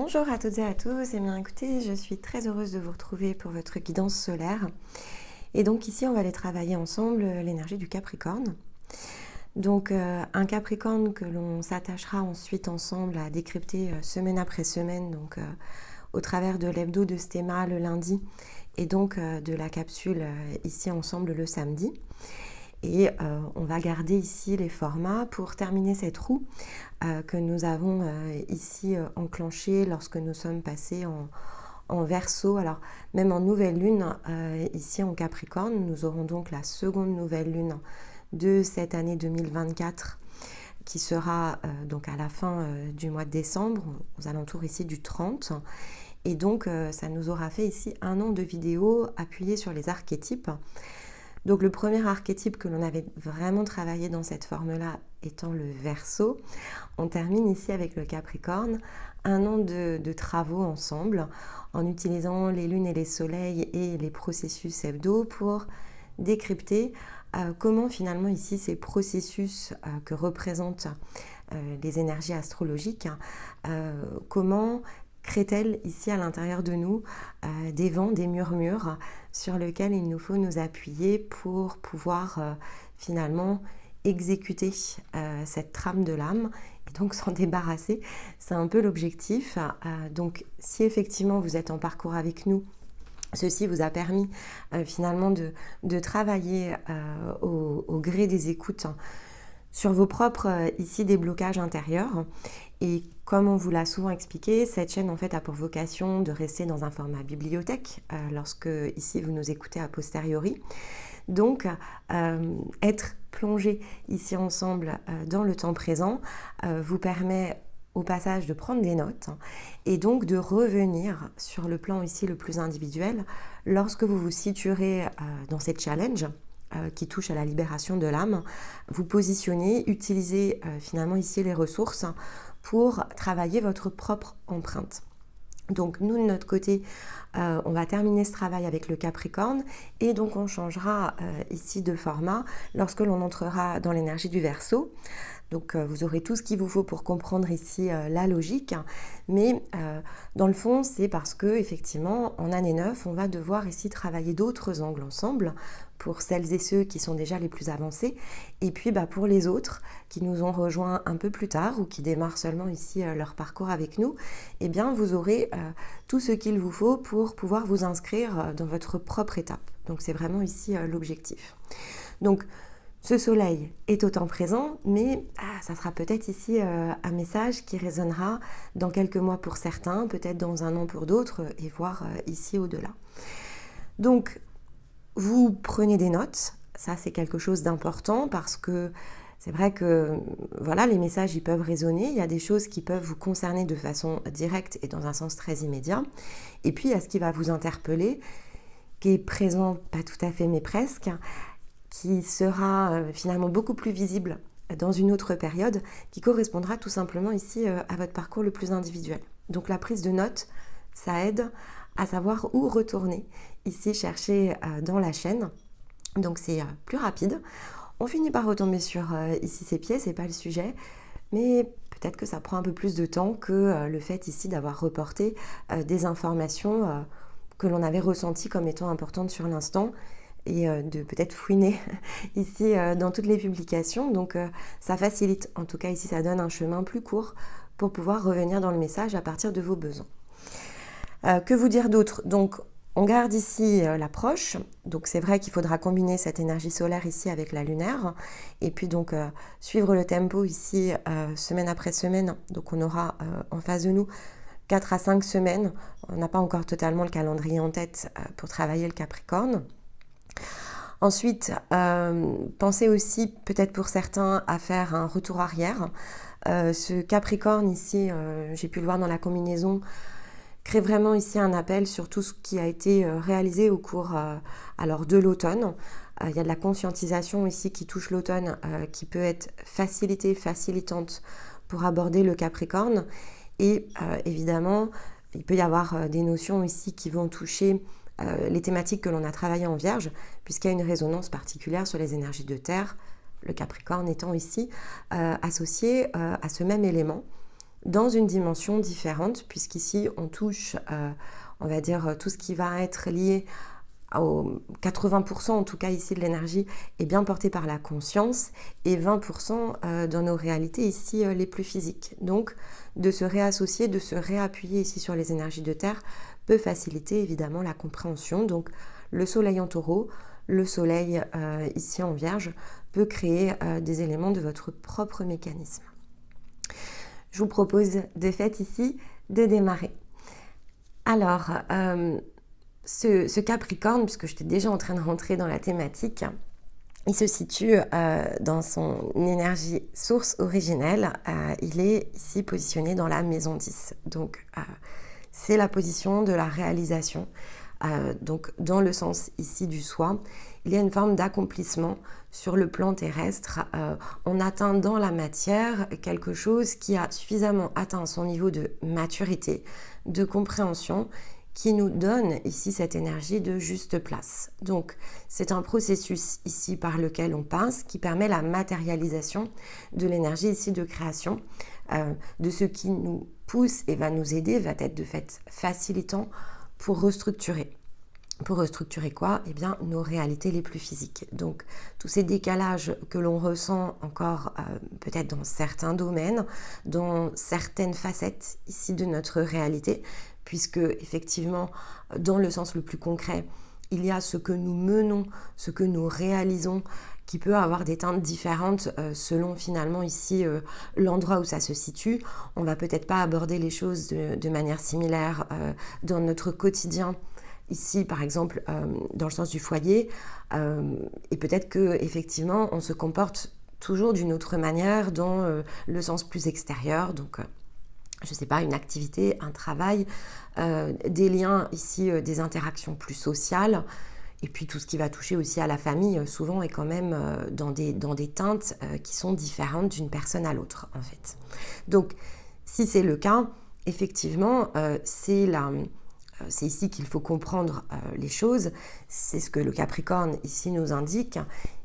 Bonjour à toutes et à tous, et bien écoutez, je suis très heureuse de vous retrouver pour votre guidance solaire. Et donc ici, on va aller travailler ensemble l'énergie du Capricorne. Donc un Capricorne que l'on s'attachera ensuite ensemble à décrypter semaine après semaine, donc au travers de l'hebdo de Stéma le lundi et donc de la capsule ici ensemble le samedi. Et on va garder ici les formats pour terminer cette roue que nous avons ici enclenchée lorsque nous sommes passés en Verseau. Alors même en nouvelle lune, ici en Capricorne, nous aurons donc la seconde nouvelle lune de cette année 2024 qui sera donc à la fin du mois de décembre, aux alentours ici du 30. Et donc ça nous aura fait ici 1 an de vidéos appuyées sur les archétypes. Donc le premier archétype que l'on avait vraiment travaillé dans cette forme-là étant le Verseau, on termine ici avec le Capricorne, 1 an de travaux ensemble en utilisant les lunes et les soleils et les processus hebdo pour décrypter comment finalement ici ces processus que représentent les énergies astrologiques, comment crée-t-elle ici à l'intérieur de nous des vents, des murmures sur lesquels il nous faut nous appuyer pour pouvoir finalement exécuter cette trame de l'âme et donc s'en débarrasser. C'est un peu l'objectif. Donc si effectivement vous êtes en parcours avec nous, ceci vous a permis finalement de travailler au gré des écoutes sur vos propres ici déblocages intérieurs. Et comme on vous l'a souvent expliqué, cette chaîne en fait a pour vocation de rester dans un format bibliothèque lorsque ici vous nous écoutez a posteriori. Donc être plongé ici ensemble dans le temps présent vous permet au passage de prendre des notes et donc de revenir sur le plan ici le plus individuel lorsque vous vous situerez dans cette challenge qui touche à la libération de l'âme, vous positionnez, utilisez finalement ici les ressources pour travailler votre propre empreinte. Donc nous de notre côté, on va terminer ce travail avec le Capricorne et donc on changera ici de format lorsque l'on entrera dans l'énergie du Verseau. Donc vous aurez tout ce qu'il vous faut pour comprendre ici la logique, mais dans le fond c'est parce que effectivement en année 9 on va devoir ici travailler d'autres angles ensemble pour celles et ceux qui sont déjà les plus avancés et puis pour les autres qui nous ont rejoints un peu plus tard ou qui démarrent seulement ici leur parcours avec nous, eh bien vous aurez tout ce qu'il vous faut pour pouvoir vous inscrire dans votre propre étape. Donc c'est vraiment ici l'objectif. Donc ce soleil est au temps présent, mais ça sera peut-être ici un message qui résonnera dans quelques mois pour certains, peut-être dans 1 an pour d'autres, et voire ici au-delà. Donc, vous prenez des notes, ça c'est quelque chose d'important parce que c'est vrai que voilà, les messages ils peuvent résonner, il y a des choses qui peuvent vous concerner de façon directe et dans un sens très immédiat, et puis il y a ce qui va vous interpeller, qui est présent, pas tout à fait mais presque, qui sera finalement beaucoup plus visible dans une autre période, qui correspondra tout simplement ici à votre parcours le plus individuel. Donc la prise de notes, ça aide à savoir où retourner, ici chercher dans la chaîne, donc c'est plus rapide. On finit par retomber sur ici ses pieds, c'est pas le sujet, mais peut-être que ça prend un peu plus de temps que le fait ici d'avoir reporté des informations que l'on avait ressenties comme étant importantes sur l'instant, et de peut-être fouiner ici dans toutes les publications. Donc ça facilite, en tout cas ici ça donne un chemin plus court pour pouvoir revenir dans le message à partir de vos besoins. Que vous dire d'autre? Donc on garde ici l'approche, donc c'est vrai qu'il faudra combiner cette énergie solaire ici avec la lunaire, et puis donc suivre le tempo ici semaine après semaine, donc on aura en face de nous 4 à 5 semaines, on n'a pas encore totalement le calendrier en tête pour travailler le Capricorne. Ensuite, pensez aussi, peut-être pour certains, à faire un retour arrière. Ce Capricorne ici, j'ai pu le voir dans la combinaison, crée vraiment ici un appel sur tout ce qui a été réalisé au cours de l'automne. Il y a de la conscientisation ici qui touche l'automne, qui peut être facilitante pour aborder le Capricorne. Et évidemment, il peut y avoir des notions ici qui vont toucher les thématiques que l'on a travaillées en Vierge, puisqu'il y a une résonance particulière sur les énergies de terre, le Capricorne étant ici associé à ce même élément. dans une dimension différente, puisqu'ici on touche, on va dire, tout ce qui va être lié au 80% en tout cas ici de l'énergie est bien porté par la conscience et 20% dans nos réalités ici les plus physiques. Donc de se réassocier, de se réappuyer ici sur les énergies de terre peut faciliter évidemment la compréhension. Donc le soleil en taureau, le soleil ici en vierge peut créer des éléments de votre propre mécanisme. Je vous propose de fait ici de démarrer. Alors, ce Capricorne, puisque j'étais déjà en train de rentrer dans la thématique, il se situe dans son énergie source originelle. Il est ici positionné dans la maison 10. Donc, c'est la position de la réalisation. Donc, dans le sens ici du soi, il y a une forme d'accomplissement sur le plan terrestre. On atteint dans la matière quelque chose qui a suffisamment atteint son niveau de maturité, de compréhension, qui nous donne ici cette énergie de juste place. Donc, c'est un processus ici par lequel on passe qui permet la matérialisation de l'énergie ici de création, de ce qui nous pousse et va nous aider, va être de fait facilitant pour restructurer. Pour restructurer quoi? Eh bien, nos réalités les plus physiques. Donc, tous ces décalages que l'on ressent encore peut-être dans certains domaines, dans certaines facettes ici de notre réalité, puisque effectivement, dans le sens le plus concret, il y a ce que nous menons, ce que nous réalisons, qui peut avoir des teintes différentes selon finalement ici l'endroit où ça se situe. On va peut-être pas aborder les choses de manière similaire dans notre quotidien. Ici, par exemple, dans le sens du foyer, et peut-être que effectivement, on se comporte toujours d'une autre manière dans le sens plus extérieur. Donc, je ne sais pas, une activité, un travail, des liens ici, des interactions plus sociales. Et puis tout ce qui va toucher aussi à la famille, souvent est quand même dans des teintes qui sont différentes d'une personne à l'autre, en fait. Donc, si c'est le cas, effectivement, c'est ici qu'il faut comprendre les choses. C'est ce que le Capricorne ici nous indique.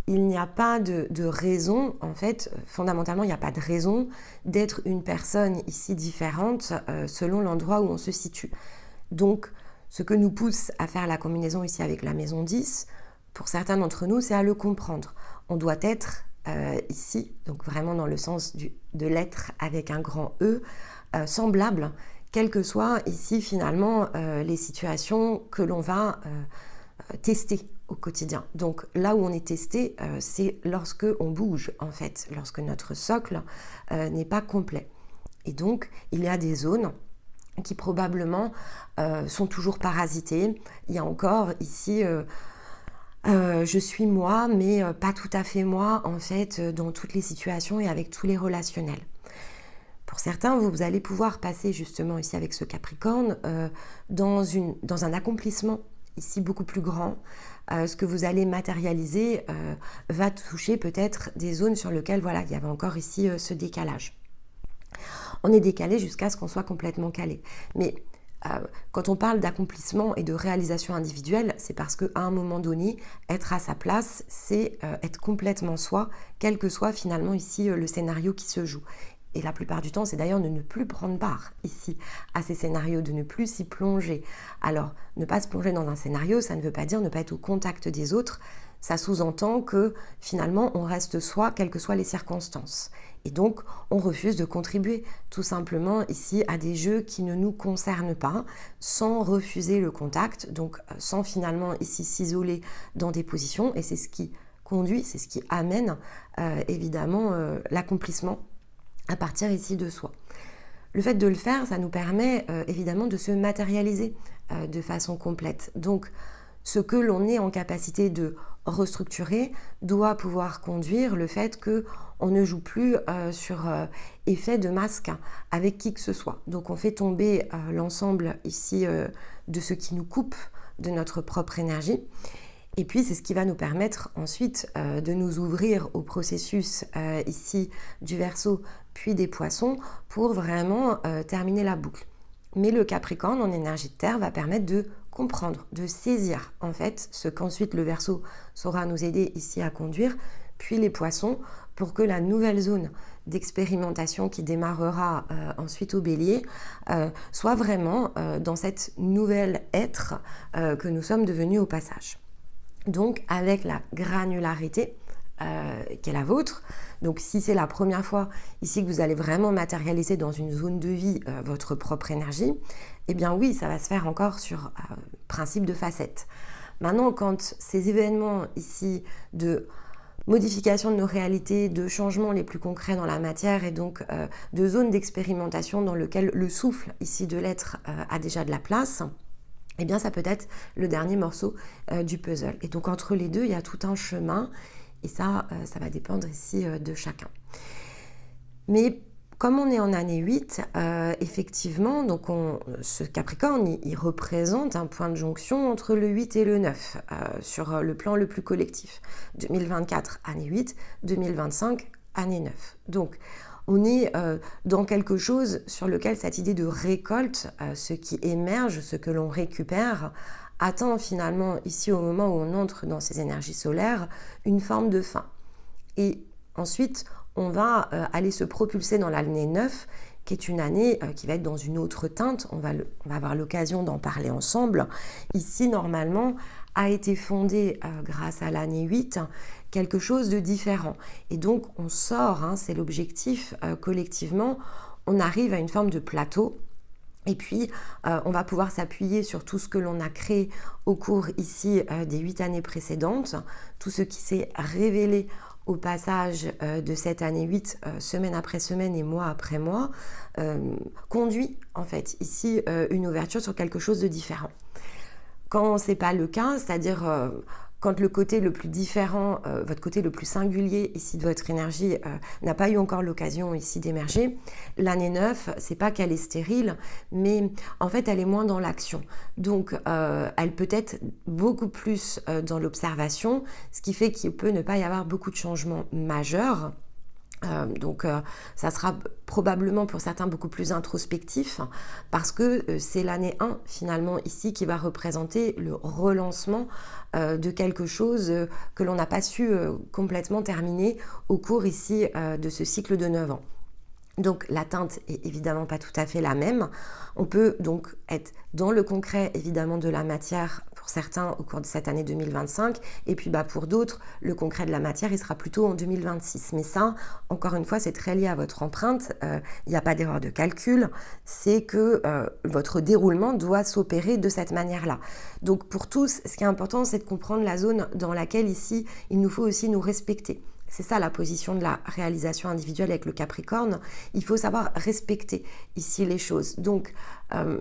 Il n'y a pas de raison, en fait, fondamentalement, il n'y a pas de raison d'être une personne ici différente selon l'endroit où on se situe. Donc, ce que nous pousse à faire la combinaison ici avec la maison 10, pour certains d'entre nous, c'est à le comprendre. On doit être ici, donc vraiment dans le sens de l'être avec un grand E, semblable, quelles que soient ici finalement les situations que l'on va tester au quotidien. Donc là où on est testé, c'est lorsque on bouge en fait, lorsque notre socle n'est pas complet. Et donc il y a des zones qui probablement sont toujours parasitées. Il y a encore ici je suis moi, mais pas tout à fait moi en fait dans toutes les situations et avec tous les relationnels. Pour certains, vous allez pouvoir passer justement ici avec ce Capricorne dans un accomplissement ici beaucoup plus grand. Ce que vous allez matérialiser va toucher peut-être des zones sur lesquelles voilà, il y avait encore ici ce décalage. On est décalé jusqu'à ce qu'on soit complètement calé. Mais quand on parle d'accomplissement et de réalisation individuelle, c'est parce qu'à un moment donné, être à sa place, c'est être complètement soi, quel que soit finalement ici le scénario qui se joue. Et la plupart du temps, c'est d'ailleurs de ne plus prendre part ici à ces scénarios, de ne plus s'y plonger. Alors, ne pas se plonger dans un scénario, ça ne veut pas dire ne pas être au contact des autres. Ça sous-entend que finalement, on reste soi, quelles que soient les circonstances. Et donc, on refuse de contribuer tout simplement ici à des jeux qui ne nous concernent pas, sans refuser le contact, donc sans finalement ici s'isoler dans des positions. Et c'est ce qui conduit, c'est ce qui amène évidemment l'accomplissement à partir ici de soi. Le fait de le faire, ça nous permet évidemment de se matérialiser de façon complète. Donc, ce que l'on est en capacité de restructurer doit pouvoir conduire le fait qu'on ne joue plus sur effet de masque avec qui que ce soit. Donc, on fait tomber l'ensemble ici de ce qui nous coupe de notre propre énergie. Et puis, c'est ce qui va nous permettre ensuite de nous ouvrir au processus ici du Verseau, puis des Poissons, pour vraiment terminer la boucle. Mais le Capricorne, en énergie de terre, va permettre de comprendre, de saisir en fait ce qu'ensuite le Verseau saura nous aider ici à conduire, puis les Poissons, pour que la nouvelle zone d'expérimentation qui démarrera ensuite au Bélier soit vraiment dans cette nouvelle être que nous sommes devenus au passage. Donc avec la granularité qui est la vôtre, donc si c'est la première fois ici que vous allez vraiment matérialiser dans une zone de vie votre propre énergie, eh bien oui, ça va se faire encore sur principe de facettes. Maintenant, quand ces événements ici de modification de nos réalités, de changements les plus concrets dans la matière et donc de zones d'expérimentation dans lesquelles le souffle ici de l'être a déjà de la place, eh bien ça peut être le dernier morceau du puzzle. Et donc entre les deux, il y a tout un chemin et ça va dépendre ici de chacun. Mais comme on est en année 8, effectivement, donc ce Capricorne, il représente un point de jonction entre le 8 et le 9 sur le plan le plus collectif. 2024, année 8, 2025, année 9. Donc, on est dans quelque chose sur lequel cette idée de récolte, ce qui émerge, ce que l'on récupère, atteint finalement, ici au moment où on entre dans ces énergies solaires, une forme de fin. Et ensuite, on va aller se propulser dans l'année 9, qui est une année qui va être dans une autre teinte. On va avoir l'occasion d'en parler ensemble. Ici, normalement, a été fondé grâce à l'année 8, quelque chose de différent. Et donc, on sort, c'est l'objectif collectivement, on arrive à une forme de plateau. Et puis, on va pouvoir s'appuyer sur tout ce que l'on a créé au cours ici des 8 années précédentes, tout ce qui s'est révélé au passage de cette année 8, semaine après semaine et mois après mois, conduit en fait ici une ouverture sur quelque chose de différent. Quand ce n'est pas le cas, c'est-à-dire quand le côté le plus différent, votre côté le plus singulier ici de votre énergie n'a pas eu encore l'occasion ici d'émerger, l'année 9, c'est pas qu'elle est stérile, mais en fait elle est moins dans l'action. Donc elle peut être beaucoup plus dans l'observation, ce qui fait qu'il peut ne pas y avoir beaucoup de changements majeurs. Donc ça sera probablement pour certains beaucoup plus introspectif parce que c'est l'année 1 finalement ici qui va représenter le relancement de quelque chose que l'on n'a pas su complètement terminer au cours ici de ce cycle de 9 ans. Donc la teinte est évidemment pas tout à fait la même. On peut donc être dans le concret évidemment de la matière pour certains au cours de cette année 2025 et puis pour d'autres le concret de la matière il sera plutôt en 2026. Mais ça encore une fois c'est très lié à votre empreinte, il n'y a pas d'erreur de calcul, c'est que votre déroulement doit s'opérer de cette manière-là. Donc pour tous ce qui est important c'est de comprendre la zone dans laquelle ici il nous faut aussi nous respecter. C'est ça la position de la réalisation individuelle avec le Capricorne. Il faut savoir respecter ici les choses. Donc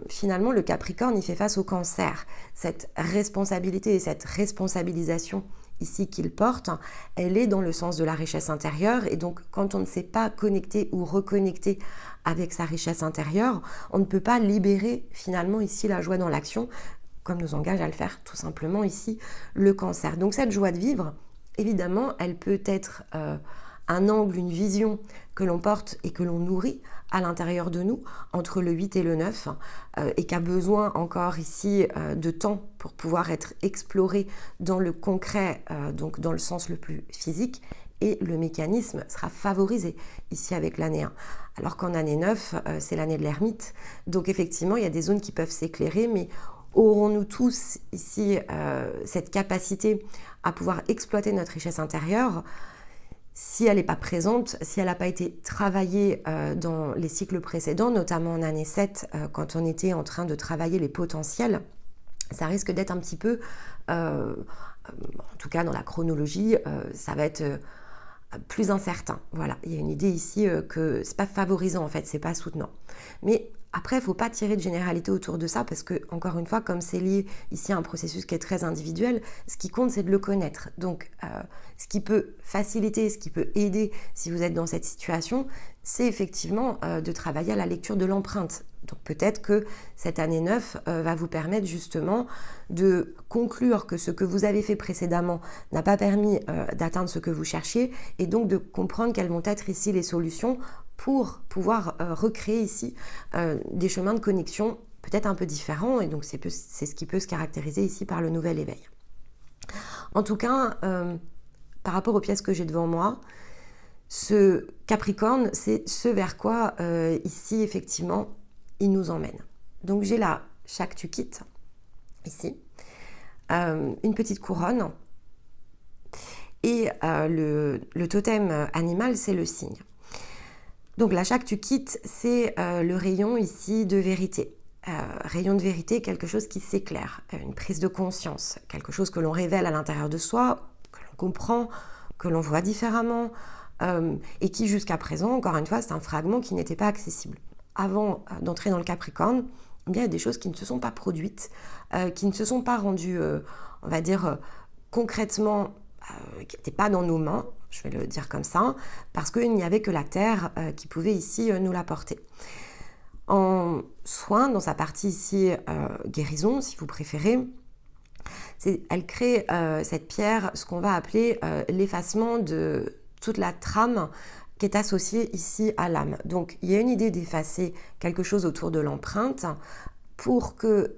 finalement, le Capricorne, il fait face au Cancer. Cette responsabilité et cette responsabilisation ici qu'il porte, elle est dans le sens de la richesse intérieure. Et donc, quand on ne sait pas connecter ou reconnecter avec sa richesse intérieure, on ne peut pas libérer finalement ici la joie dans l'action, comme nous engage à le faire tout simplement ici le Cancer. Donc cette joie de vivre, évidemment, elle peut être un angle, une vision que l'on porte et que l'on nourrit à l'intérieur de nous, entre le 8 et le 9, et qui a besoin encore ici de temps pour pouvoir être exploré dans le concret, donc dans le sens le plus physique, et le mécanisme sera favorisé ici avec l'année 1. Alors qu'en année 9, c'est l'année de l'ermite, donc effectivement, il y a des zones qui peuvent s'éclairer, mais aurons-nous tous ici cette capacité à pouvoir exploiter notre richesse intérieure? Si elle n'est pas présente, si elle n'a pas été travaillée dans les cycles précédents, notamment en année 7, quand on était en train de travailler les potentiels, ça risque d'être un petit peu, en tout cas dans la chronologie, ça va être plus incertain. Voilà, il y a une idée ici que c'est pas favorisant en fait, c'est pas soutenant. Mais après, il ne faut pas tirer de généralité autour de ça parce que, encore une fois, comme c'est lié ici à un processus qui est très individuel, ce qui compte, c'est de le connaître. Donc, ce qui peut faciliter, ce qui peut aider si vous êtes dans cette situation, c'est effectivement de travailler à la lecture de l'empreinte. Donc, peut-être que cette année 9 va vous permettre justement de conclure que ce que vous avez fait précédemment n'a pas permis d'atteindre ce que vous cherchiez et donc de comprendre quelles vont être ici les solutions pour pouvoir recréer ici des chemins de connexion peut-être un peu différents et donc c'est ce qui peut se caractériser ici par le nouvel éveil. En tout cas, par rapport aux pièces que j'ai devant moi, ce Capricorne, c'est ce vers quoi ici effectivement il nous emmène. Donc j'ai là Shaktukit, ici, une petite couronne, et le totem animal, c'est le cygne. Donc la Shaktukit, c'est le rayon ici de vérité. Rayon de vérité, quelque chose qui s'éclaire, une prise de conscience, quelque chose que l'on révèle à l'intérieur de soi, que l'on comprend, que l'on voit différemment, et qui jusqu'à présent, encore une fois, c'est un fragment qui n'était pas accessible. Avant d'entrer dans le Capricorne, eh bien, il y a des choses qui ne se sont pas produites, qui ne se sont pas rendues, on va dire, concrètement, qui n'étaient pas dans nos mains, je vais le dire comme ça, parce qu'il n'y avait que la Terre qui pouvait ici nous l'apporter. En soin, dans sa partie ici guérison, si vous préférez, elle crée cette pierre, ce qu'on va appeler l'effacement de toute la trame qui est associée ici à l'âme. Donc il y a une idée d'effacer quelque chose autour de l'empreinte pour que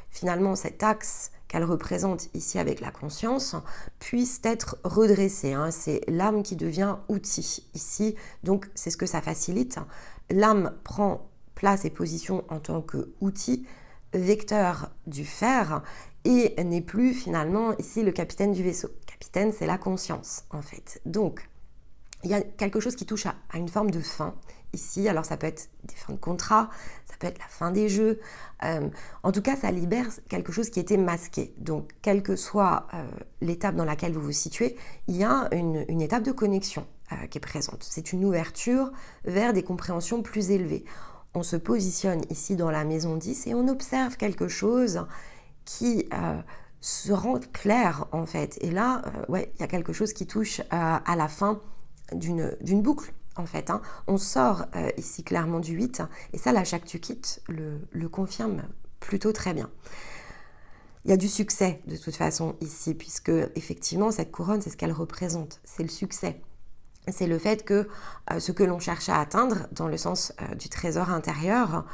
finalement cet axe qu'elle représente ici avec la conscience puisse être redressé. Hein. C'est l'âme qui devient outil ici, donc c'est ce que ça facilite. L'âme prend place et position en tant qu'outil, vecteur du fer, et n'est plus finalement ici le capitaine du vaisseau. Le capitaine, c'est la conscience en fait. Donc il y a quelque chose qui touche à une forme de fin ici. Alors ça peut être des fins de contrat, ça peut être la fin des jeux. En tout cas, ça libère quelque chose qui était masqué. Donc, quelle que soit l'étape dans laquelle vous vous situez, il y a une étape de connexion qui est présente. C'est une ouverture vers des compréhensions plus élevées. On se positionne ici dans la maison 10 et on observe quelque chose qui se rend clair en fait. Et là, ouais, il y a quelque chose qui touche à la fin d'une boucle en fait. Hein. On sort ici clairement du 8 et ça, la Shaktukit le confirme plutôt très bien. Il y a du succès de toute façon ici puisque effectivement cette couronne, c'est ce qu'elle représente, c'est le succès. C'est le fait que ce que l'on cherche à atteindre dans le sens du trésor intérieur,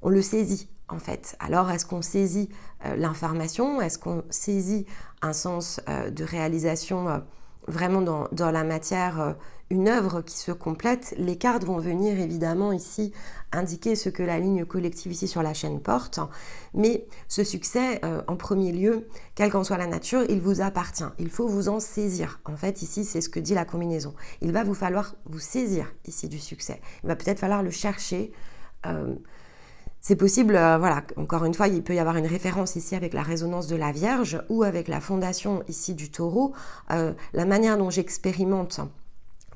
on le saisit en fait. Alors est-ce qu'on saisit l'information? Est-ce qu'on saisit un sens de réalisation vraiment dans la matière, une œuvre qui se complète? Les cartes vont venir évidemment ici indiquer ce que la ligne collective ici sur la chaîne porte, mais ce succès, en premier lieu, quelle qu'en soit la nature, il vous appartient. Il faut vous en saisir. En fait, ici, c'est ce que dit la combinaison. Il va vous falloir vous saisir ici du succès. Il va peut-être falloir le chercher. C'est possible, voilà, encore une fois, il peut y avoir une référence ici avec la résonance de la Vierge ou avec la fondation ici du Taureau. La manière dont j'expérimente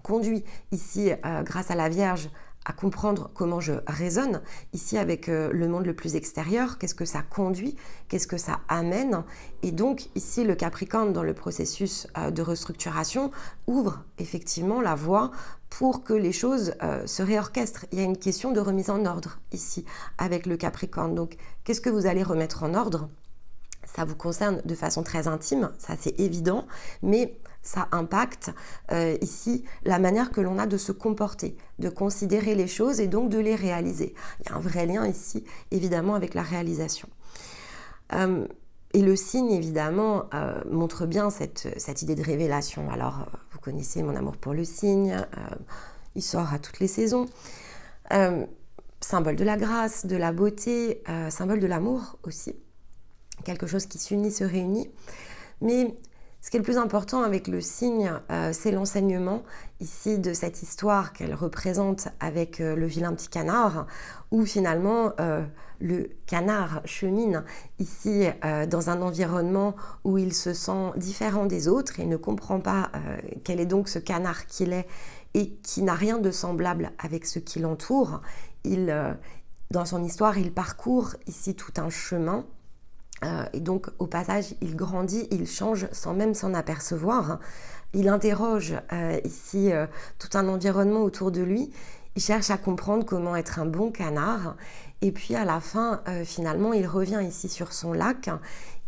conduit ici, grâce à la Vierge, à comprendre comment je raisonne ici avec le monde le plus extérieur, qu'est-ce que ça conduit, qu'est-ce que ça amène. Et donc ici, le Capricorne, dans le processus de restructuration, ouvre effectivement la voie pour que les choses se réorchestrent. Il y a une question de remise en ordre ici avec le Capricorne. Donc, qu'est-ce que vous allez remettre en ordre? Ça vous concerne de façon très intime, ça c'est évident, mais ça impacte ici la manière que l'on a de se comporter, de considérer les choses et donc de les réaliser. Il y a un vrai lien ici, évidemment, avec la réalisation. Et le signe, évidemment, montre bien cette idée de révélation. Alors, vous connaissez mon amour pour le signe, il sort à toutes les saisons. Symbole de la grâce, de la beauté, symbole de l'amour aussi. Quelque chose qui s'unit, se réunit. Mais ce qui est le plus important avec le signe, c'est l'enseignement ici de cette histoire qu'elle représente avec le vilain petit canard, où finalement le canard chemine ici dans un environnement où il se sent différent des autres et ne comprend pas quel est donc ce canard qu'il est et qui n'a rien de semblable avec ce qui l'entoure. Dans son histoire, il parcourt ici tout un chemin. Et donc au passage il grandit, il change sans même s'en apercevoir. Il interroge ici tout un environnement autour de lui, il cherche à comprendre comment être un bon canard et puis à la fin finalement il revient ici sur son lac,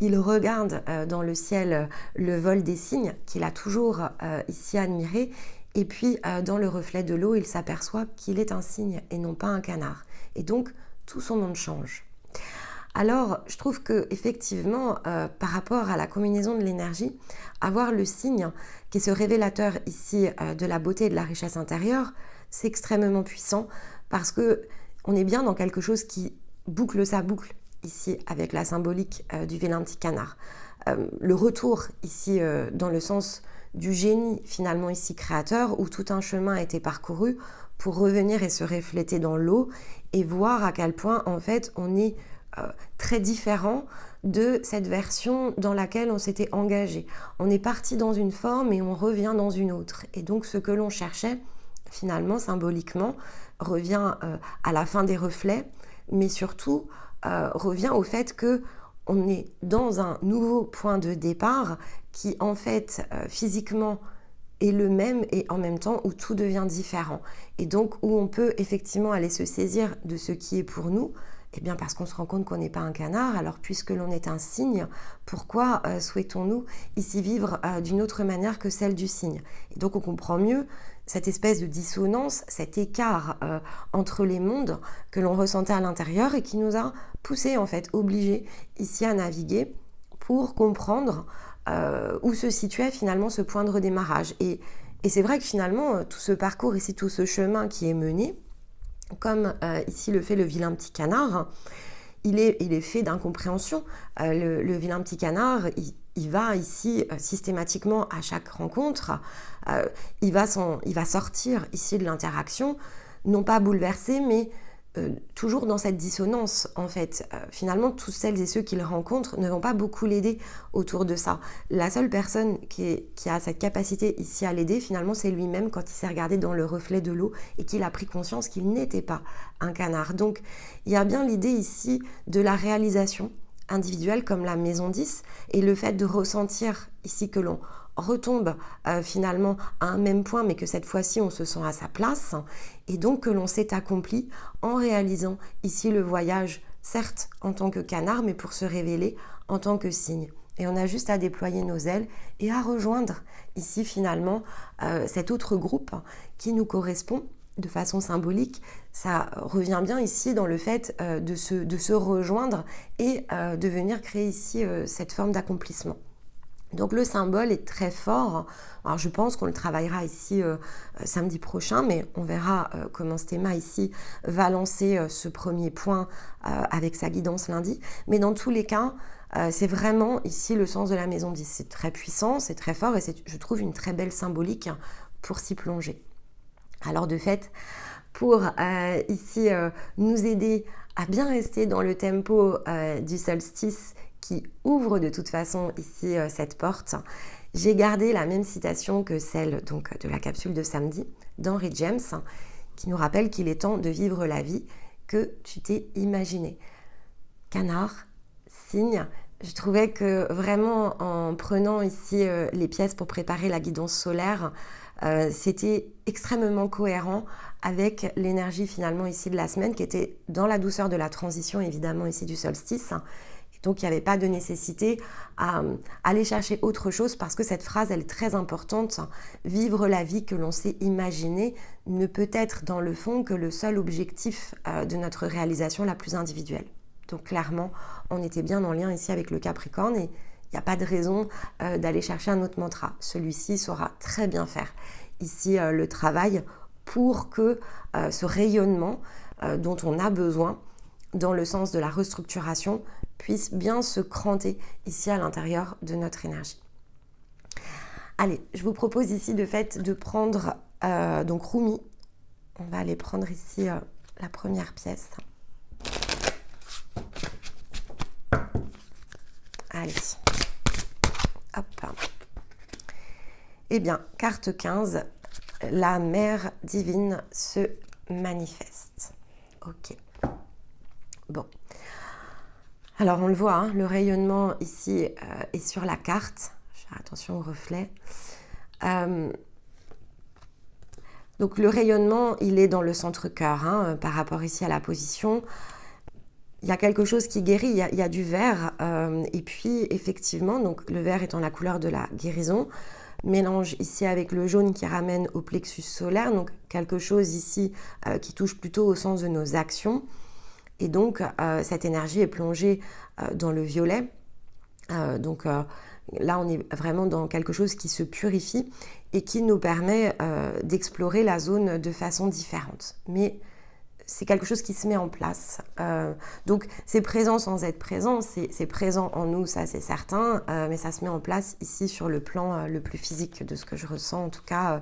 il regarde dans le ciel le vol des cygnes qu'il a toujours ici admiré et puis dans le reflet de l'eau il s'aperçoit qu'il est un cygne et non pas un canard et donc tout son monde change. Alors, je trouve que effectivement, par rapport à la combinaison de l'énergie, avoir le signe qui est ce révélateur ici de la beauté et de la richesse intérieure, c'est extrêmement puissant parce que on est bien dans quelque chose qui boucle sa boucle ici avec la symbolique du vilain petit canard. Le retour ici dans le sens du génie finalement ici créateur où tout un chemin a été parcouru pour revenir et se refléter dans l'eau et voir à quel point en fait on est très différent de cette version dans laquelle on s'était engagé. On est parti dans une forme et on revient dans une autre. Et donc ce que l'on cherchait finalement symboliquement revient à la fin des reflets, mais surtout revient au fait que on est dans un nouveau point de départ qui en fait physiquement est le même et en même temps où tout devient différent. Et donc où on peut effectivement aller se saisir de ce qui est pour nous, eh bien parce qu'on se rend compte qu'on n'est pas un canard, alors puisque l'on est un cygne, pourquoi souhaitons-nous ici vivre d'une autre manière que celle du cygne? Et donc on comprend mieux cette espèce de dissonance, cet écart entre les mondes que l'on ressentait à l'intérieur et qui nous a poussés en fait, obligés ici à naviguer pour comprendre où se situait finalement ce point de redémarrage. Et c'est vrai que finalement tout ce parcours ici, tout ce chemin qui est mené, comme ici le fait le vilain petit canard, il est fait d'incompréhension. Le vilain petit canard, il va ici systématiquement à chaque rencontre, il va sortir ici de l'interaction, non pas bouleversé, mais toujours dans cette dissonance en fait. Finalement, tous celles et ceux qu'il rencontre ne vont pas beaucoup l'aider autour de ça. La seule personne qui a cette capacité ici à l'aider, finalement, c'est lui-même quand il s'est regardé dans le reflet de l'eau et qu'il a pris conscience qu'il n'était pas un canard. Donc, il y a bien l'idée ici de la réalisation individuelle comme la maison 10 et le fait de ressentir ici que l'on retombe finalement à un même point mais que cette fois-ci on se sent à sa place et donc que l'on s'est accompli en réalisant ici le voyage certes en tant que canard mais pour se révéler en tant que cygne. Et on a juste à déployer nos ailes et à rejoindre ici finalement cet autre groupe qui nous correspond de façon symbolique. Ça revient bien ici dans le fait de se rejoindre et de venir créer ici cette forme d'accomplissement. Donc le symbole est très fort. Alors je pense qu'on le travaillera ici samedi prochain, mais on verra comment Stéma ici va lancer ce premier point avec sa guidance lundi. Mais dans tous les cas, c'est vraiment ici le sens de la maison 10. C'est très puissant, c'est très fort et c'est, je trouve, une très belle symbolique pour s'y plonger. Alors de fait, pour ici nous aider à bien rester dans le tempo du solstice qui ouvre de toute façon ici cette porte, j'ai gardé la même citation que celle donc, de la capsule de samedi d'Henry James qui nous rappelle qu'il est temps de vivre la vie que tu t'es imaginée. Canard, cygne, je trouvais que vraiment en prenant ici les pièces pour préparer la guidance solaire, c'était extrêmement cohérent avec l'énergie finalement ici de la semaine qui était dans la douceur de la transition évidemment ici du solstice. Et donc il n'y avait pas de nécessité à aller chercher autre chose parce que cette phrase elle est très importante. Vivre la vie que l'on s'est imaginée ne peut être dans le fond que le seul objectif de notre réalisation la plus individuelle. Donc clairement on était bien en lien ici avec le Capricorne et il n'y a pas de raison d'aller chercher un autre mantra. Celui-ci saura très bien faire ici le travail pour que ce rayonnement dont on a besoin dans le sens de la restructuration puisse bien se cranter ici à l'intérieur de notre énergie. Allez, je vous propose ici de fait de prendre donc Rumi. On va aller prendre ici la première pièce. Allez, hop. Eh bien, carte 15, la mère divine se manifeste. Ok. Bon. Alors, on le voit, hein, le rayonnement ici est sur la carte. Je vais faire attention au reflet. Donc, le rayonnement, il est dans le centre-cœur, hein, par rapport ici à la position. Il y a quelque chose qui guérit, il y a du vert, et puis effectivement, donc le vert étant la couleur de la guérison, mélange ici avec le jaune qui ramène au plexus solaire, donc quelque chose ici qui touche plutôt au sens de nos actions. Et donc, cette énergie est plongée dans le violet. Là, on est vraiment dans quelque chose qui se purifie et qui nous permet d'explorer la zone de façon différente. Mais c'est quelque chose qui se met en place. Donc, c'est présent sans être présent, c'est présent en nous, ça c'est certain, mais ça se met en place ici sur le plan le plus physique de ce que je ressens. En tout cas,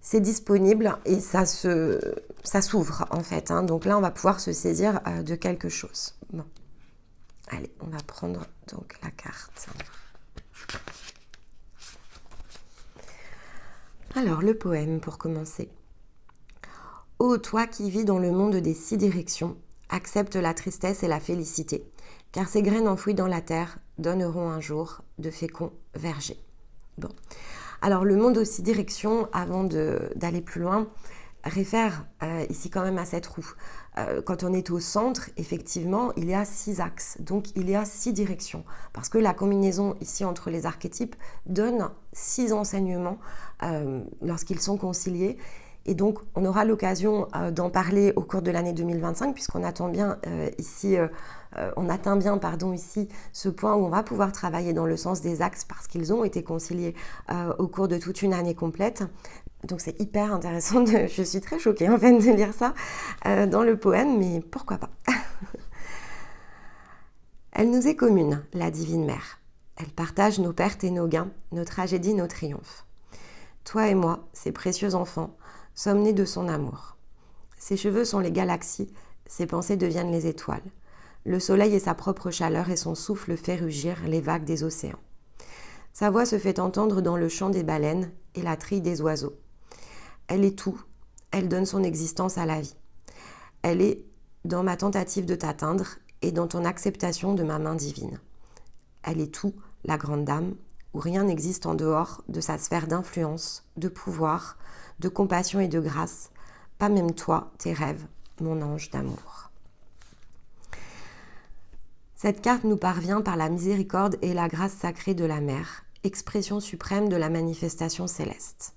c'est disponible et ça s'ouvre en fait. Donc là, on va pouvoir se saisir de quelque chose. Bon. Allez, on va prendre donc la carte. Alors, le poème pour commencer. Ô toi qui vis dans le monde des 6 directions, accepte la tristesse et la félicité, car ces graines enfouies dans la terre donneront un jour de féconds vergers. Bon. Alors, le monde aux 6 directions, avant d'aller plus loin, réfère ici quand même à cette roue. Quand on est au centre, effectivement, il y a 6 axes, donc il y a 6 directions. Parce que la combinaison ici entre les archétypes donne 6 enseignements lorsqu'ils sont conciliés. Et donc, on aura l'occasion d'en parler au cours de l'année 2025, puisqu'on attend bien on atteint bien ici ce point où on va pouvoir travailler dans le sens des axes parce qu'ils ont été conciliés au cours de toute une année complète. Donc c'est hyper intéressant, je suis très choquée en fait de lire ça dans le poème, mais pourquoi pas. Elle nous est commune, la divine mère. Elle partage nos pertes et nos gains, nos tragédies, nos triomphes. Toi et moi, ces précieux enfants, sommes nés de son amour. Ses cheveux sont les galaxies, ses pensées deviennent les étoiles. Le soleil est sa propre chaleur et son souffle fait rugir les vagues des océans. Sa voix se fait entendre dans le chant des baleines et la trille des oiseaux. Elle est tout, elle donne son existence à la vie. Elle est dans ma tentative de t'atteindre et dans ton acceptation de ma main divine. Elle est tout, la grande dame, où rien n'existe en dehors de sa sphère d'influence, de pouvoir, de compassion et de grâce, pas même toi, tes rêves, mon ange d'amour. Cette carte nous parvient par la miséricorde et la grâce sacrée de la Mère, expression suprême de la manifestation céleste.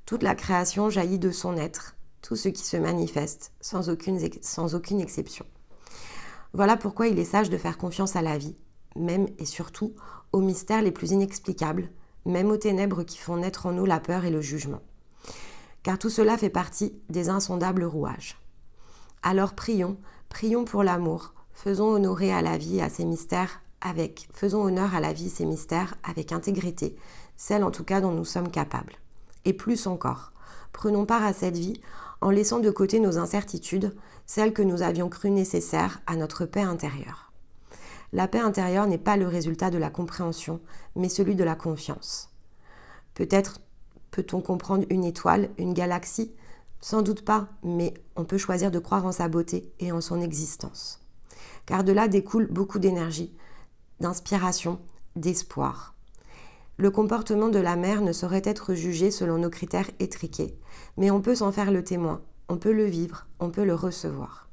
Toute la création jaillit de son être, tout ce qui se manifeste, sans aucune exception. Voilà pourquoi il est sage de faire confiance à la vie, même et surtout aux mystères les plus inexplicables, même aux ténèbres qui font naître en nous la peur et le jugement. Car tout cela fait partie des insondables rouages. Alors prions pour l'amour, faisons honneur à la vie et à ses mystères avec intégrité, celle en tout cas dont nous sommes capables. Et plus encore, prenons part à cette vie en laissant de côté nos incertitudes, celles que nous avions crues nécessaires à notre paix intérieure. La paix intérieure n'est pas le résultat de la compréhension, mais celui de la confiance. Peut-être peut-on comprendre une étoile, une galaxie ? Sans doute pas, mais on peut choisir de croire en sa beauté et en son existence. Car de là découle beaucoup d'énergie, d'inspiration, d'espoir. Le comportement de la mère ne saurait être jugé selon nos critères étriqués, mais on peut s'en faire le témoin, on peut le vivre, on peut le recevoir.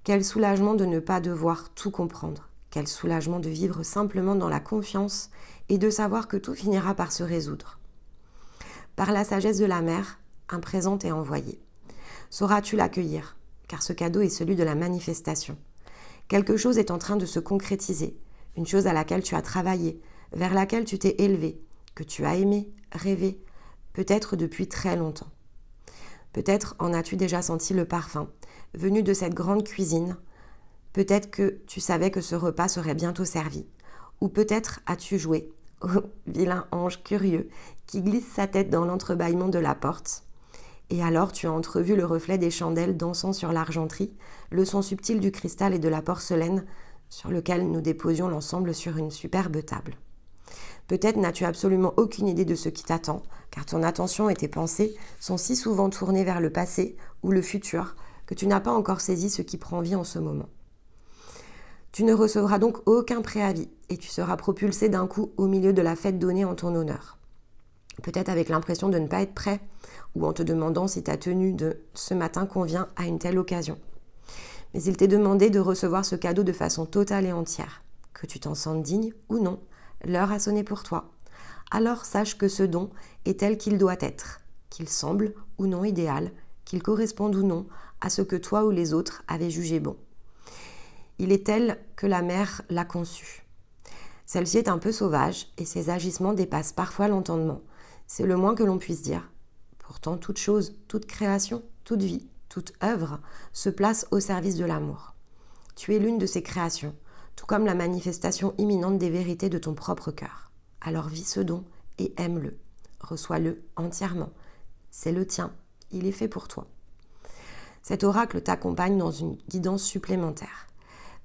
Quel soulagement de ne pas devoir tout comprendre, quel soulagement de vivre simplement dans la confiance et de savoir que tout finira par se résoudre. Par la sagesse de la mère, un présent est envoyé. Sauras-tu l'accueillir, car ce cadeau est celui de la manifestation. Quelque chose est en train de se concrétiser, une chose à laquelle tu as travaillé, vers laquelle tu t'es élevé, que tu as aimé, rêvé, peut-être depuis très longtemps. Peut-être en as-tu déjà senti le parfum, venu de cette grande cuisine. Peut-être que tu savais que ce repas serait bientôt servi. Ou peut-être as-tu joué, au vilain ange curieux, qui glisse sa tête dans l'entrebâillement de la porte. Et alors tu as entrevu le reflet des chandelles dansant sur l'argenterie, le son subtil du cristal et de la porcelaine, sur lequel nous déposions l'ensemble sur une superbe table. Peut-être n'as-tu absolument aucune idée de ce qui t'attend, car ton attention et tes pensées sont si souvent tournées vers le passé ou le futur que tu n'as pas encore saisi ce qui prend vie en ce moment. Tu ne recevras donc aucun préavis et tu seras propulsé d'un coup au milieu de la fête donnée en ton honneur. Peut-être avec l'impression de ne pas être prêt ou en te demandant si ta tenue de ce matin convient à une telle occasion. Mais il t'est demandé de recevoir ce cadeau de façon totale et entière. Que tu t'en sentes digne ou non, l'heure a sonné pour toi. Alors sache que ce don est tel qu'il doit être, qu'il semble ou non idéal, qu'il corresponde ou non à ce que toi ou les autres avaient jugé bon. Il est tel que la mère l'a conçu. Celle-ci est un peu sauvage et ses agissements dépassent parfois l'entendement. C'est le moins que l'on puisse dire. Pourtant, toute chose, toute création, toute vie, toute œuvre se place au service de l'amour. Tu es l'une de ces créations, tout comme la manifestation imminente des vérités de ton propre cœur. Alors vis ce don et aime-le. Reçois-le entièrement. C'est le tien. Il est fait pour toi. Cet oracle t'accompagne dans une guidance supplémentaire.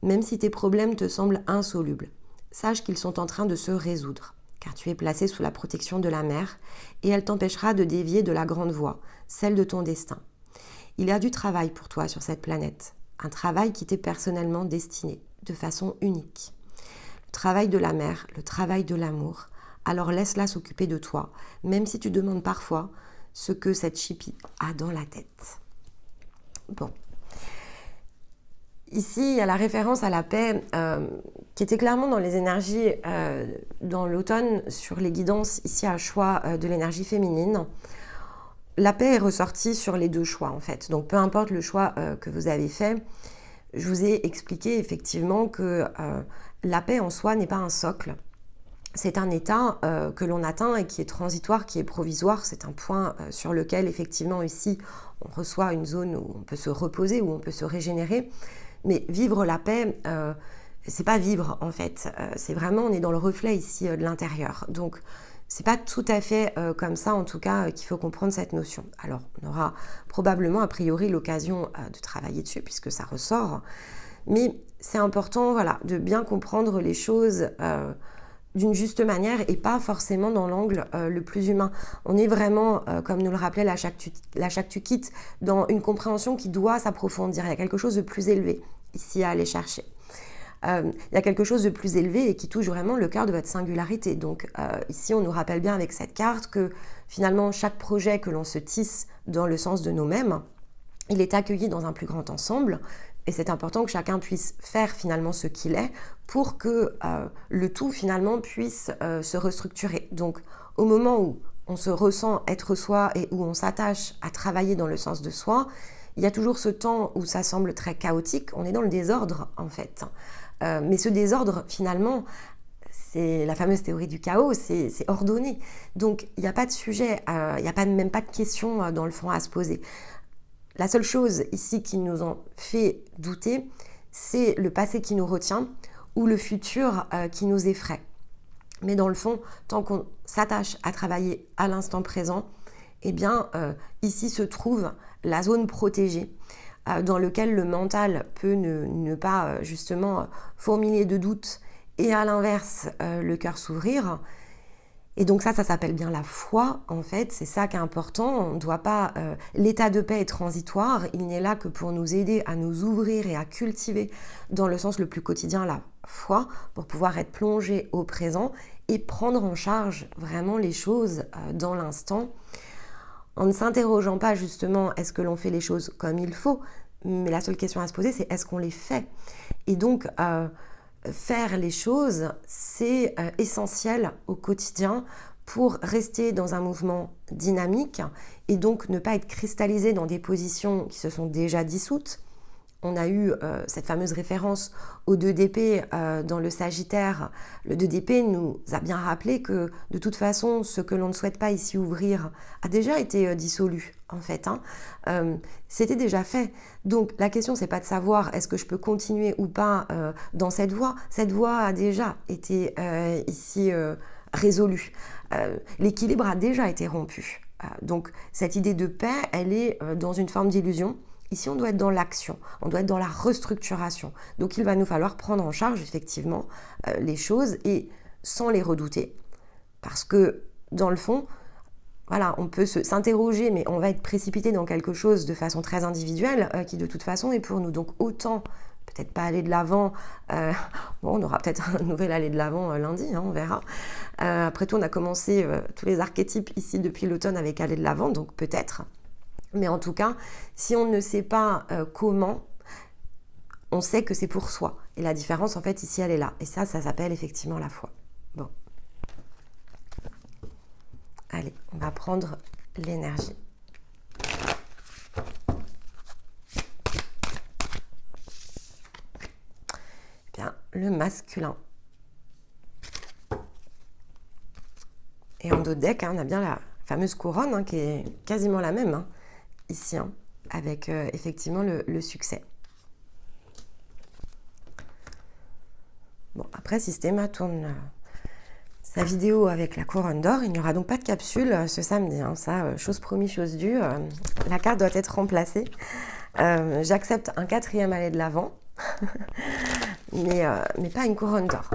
Même si tes problèmes te semblent insolubles, sache qu'ils sont en train de se résoudre, car tu es placé sous la protection de la mère et elle t'empêchera de dévier de la grande voie, celle de ton destin. Il y a du travail pour toi sur cette planète, un travail qui t'est personnellement destiné, de façon unique. Le travail de la mère, le travail de l'amour, alors laisse-la s'occuper de toi, même si tu demandes parfois ce que cette chipie a dans la tête. Bon. Ici, il y a la référence à la paix qui était clairement dans les énergies dans l'automne sur les guidances ici à choix de l'énergie féminine. La paix est ressortie sur les deux choix en fait. Donc peu importe le choix que vous avez fait, je vous ai expliqué effectivement que la paix en soi n'est pas un socle. C'est un état que l'on atteint et qui est transitoire, qui est provisoire. C'est un point sur lequel effectivement ici on reçoit une zone où on peut se reposer, où on peut se régénérer. Mais vivre la paix, c'est pas vivre en fait. C'est vraiment, on est dans le reflet ici de l'intérieur. Donc, c'est pas tout à fait comme ça, en tout cas, qu'il faut comprendre cette notion. Alors, on aura probablement, a priori, l'occasion de travailler dessus, puisque ça ressort. Mais c'est important, voilà, de bien comprendre les choses d'une juste manière et pas forcément dans l'angle le plus humain. On est vraiment, comme nous le rappelait la Shakti Kit, dans une compréhension qui doit s'approfondir. Il y a quelque chose de plus élevé ici à aller chercher. Il y a quelque chose de plus élevé et qui touche vraiment le cœur de votre singularité. Donc ici, on nous rappelle bien avec cette carte que finalement, chaque projet que l'on se tisse dans le sens de nous-mêmes, il est accueilli dans un plus grand ensemble. Et c'est important que chacun puisse faire finalement ce qu'il est pour que le tout finalement puisse se restructurer. Donc au moment où on se ressent être soi et où on s'attache à travailler dans le sens de soi, il y a toujours ce temps où ça semble très chaotique, on est dans le désordre en fait. Mais ce désordre finalement, c'est la fameuse théorie du chaos, c'est ordonné. Donc il n'y a pas de sujet, il n'y a même pas de question dans le fond à se poser. La seule chose ici qui nous en fait douter, c'est le passé qui nous retient ou le futur qui nous effraie. Mais dans le fond, tant qu'on s'attache à travailler à l'instant présent, eh bien, ici se trouve la zone protégée dans laquelle le mental peut ne pas justement fourmiller de doutes et à l'inverse, le cœur s'ouvrir. Et donc ça s'appelle bien la foi, en fait, c'est ça qui est important. On ne doit pas... l'état de paix est transitoire, il n'est là que pour nous aider à nous ouvrir et à cultiver dans le sens le plus quotidien la foi, pour pouvoir être plongé au présent et prendre en charge vraiment les choses dans l'instant, en ne s'interrogeant pas justement est-ce que l'on fait les choses comme il faut, mais la seule question à se poser c'est est-ce qu'on les fait. Et donc... faire les choses, c'est essentiel au quotidien pour rester dans un mouvement dynamique et donc ne pas être cristallisé dans des positions qui se sont déjà dissoutes. On a eu cette fameuse référence au 2 d'épée dans le Sagittaire. Le 2 d'épée nous a bien rappelé que de toute façon, ce que l'on ne souhaite pas ici ouvrir a déjà été dissolu en fait. C'était déjà fait. Donc la question, c'est pas de savoir est-ce que je peux continuer ou pas dans cette voie. Cette voie a déjà été ici résolue. L'équilibre a déjà été rompu. Donc cette idée de paix, elle est dans une forme d'illusion. Ici, on doit être dans l'action, on doit être dans la restructuration. Donc, il va nous falloir prendre en charge, effectivement, les choses et sans les redouter. Parce que, dans le fond, voilà, on peut s'interroger, mais on va être précipité dans quelque chose de façon très individuelle qui, de toute façon, est pour nous. Donc, autant peut-être pas aller de l'avant. Bon, on aura peut-être un nouvel aller de l'avant lundi, on verra. Après tout, on a commencé tous les archétypes ici depuis l'automne avec aller de l'avant, donc peut-être. Mais en tout cas, si on ne sait pas comment, on sait que c'est pour soi. Et la différence, en fait, ici, elle est là. Et ça s'appelle effectivement la foi. Bon. Allez, on va prendre l'énergie. bien le masculin. Et en dos de deck, on a bien la fameuse couronne qui est quasiment la même ici, avec effectivement le succès. Bon, après, si Stéma tourne sa vidéo avec la couronne d'or, il n'y aura donc pas de capsule ce samedi. Ça, chose promise, chose due, la carte doit être remplacée. J'accepte un 4e aller de l'avant, mais pas une couronne d'or.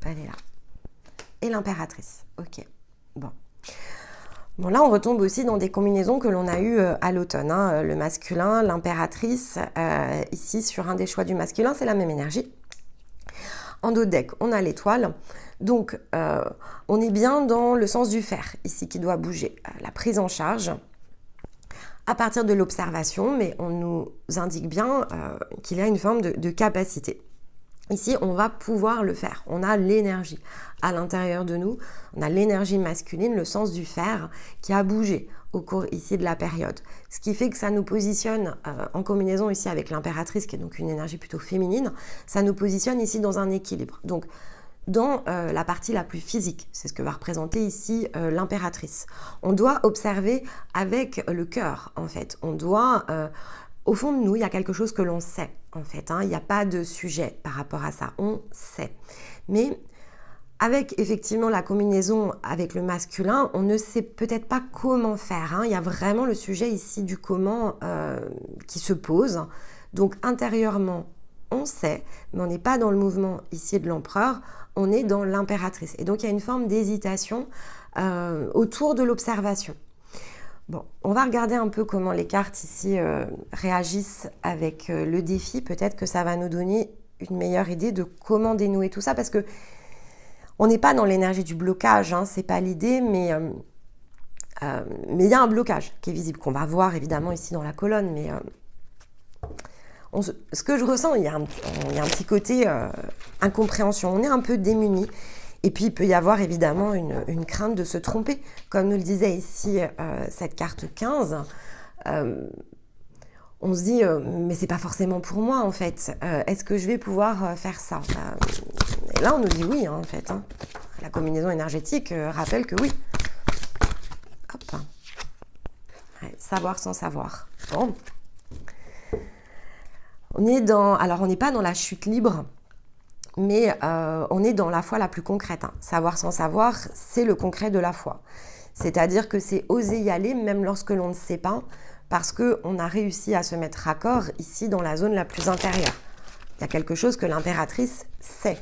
Elle est là. Et l'impératrice. Ok. Bon. Bon, là, on retombe aussi dans des combinaisons que l'on a eues à l'automne. Le masculin, l'impératrice. Ici, sur un des choix du masculin, c'est la même énergie. En dos de deck, on a l'étoile. Donc, on est bien dans le sens du fer, ici, qui doit bouger. La prise en charge à partir de l'observation, mais on nous indique bien qu'il y a une forme de capacité. Ici, on va pouvoir le faire. On a l'énergie à l'intérieur de nous. On a l'énergie masculine, le sens du fer qui a bougé au cours ici de la période. Ce qui fait que ça nous positionne en combinaison ici avec l'impératrice, qui est donc une énergie plutôt féminine. Ça nous positionne ici dans un équilibre. Donc, dans la partie la plus physique, c'est ce que va représenter ici l'impératrice. On doit observer avec le cœur, en fait. On doit... au fond de nous, il y a quelque chose que l'on sait, en fait. Il n'y a pas de sujet par rapport à ça. On sait. Mais avec, effectivement, la combinaison avec le masculin, on ne sait peut-être pas comment faire. Il y a vraiment le sujet ici du comment qui se pose. Donc, intérieurement, on sait, mais on n'est pas dans le mouvement ici de l'empereur. On est dans l'impératrice. Et donc, il y a une forme d'hésitation autour de l'observation. Bon, on va regarder un peu comment les cartes ici réagissent avec le défi. Peut-être que ça va nous donner une meilleure idée de comment dénouer tout ça, parce que on n'est pas dans l'énergie du blocage, c'est pas l'idée, mais il y a un blocage qui est visible, qu'on va voir évidemment ici dans la colonne, mais ce que je ressens, il y a un petit côté incompréhension, on est un peu démunis. Et puis, il peut y avoir évidemment une crainte de se tromper. Comme nous le disait ici cette carte 15, on se dit mais c'est pas forcément pour moi en fait. Est-ce que je vais pouvoir faire ça Et là, on nous dit oui en fait. La combinaison énergétique rappelle que oui. Hop. Ouais, savoir sans savoir. Bon. Alors, on n'est pas dans la chute libre. Mais on est dans la foi la plus concrète. Savoir sans savoir, c'est le concret de la foi. C'est-à-dire que c'est oser y aller même lorsque l'on ne sait pas, parce qu'on a réussi à se mettre raccord ici dans la zone la plus intérieure. Il y a quelque chose que l'impératrice sait.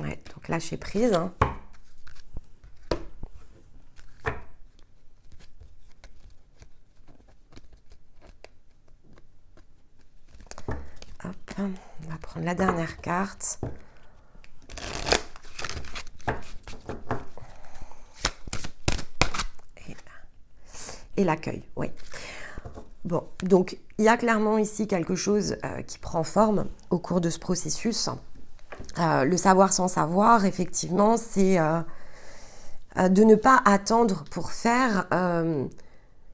Ouais, donc lâcher prise. On va prendre la dernière carte. Et l'accueil, oui. Bon, donc il y a clairement ici quelque chose qui prend forme au cours de ce processus. Le savoir sans savoir, effectivement, c'est de ne pas attendre pour faire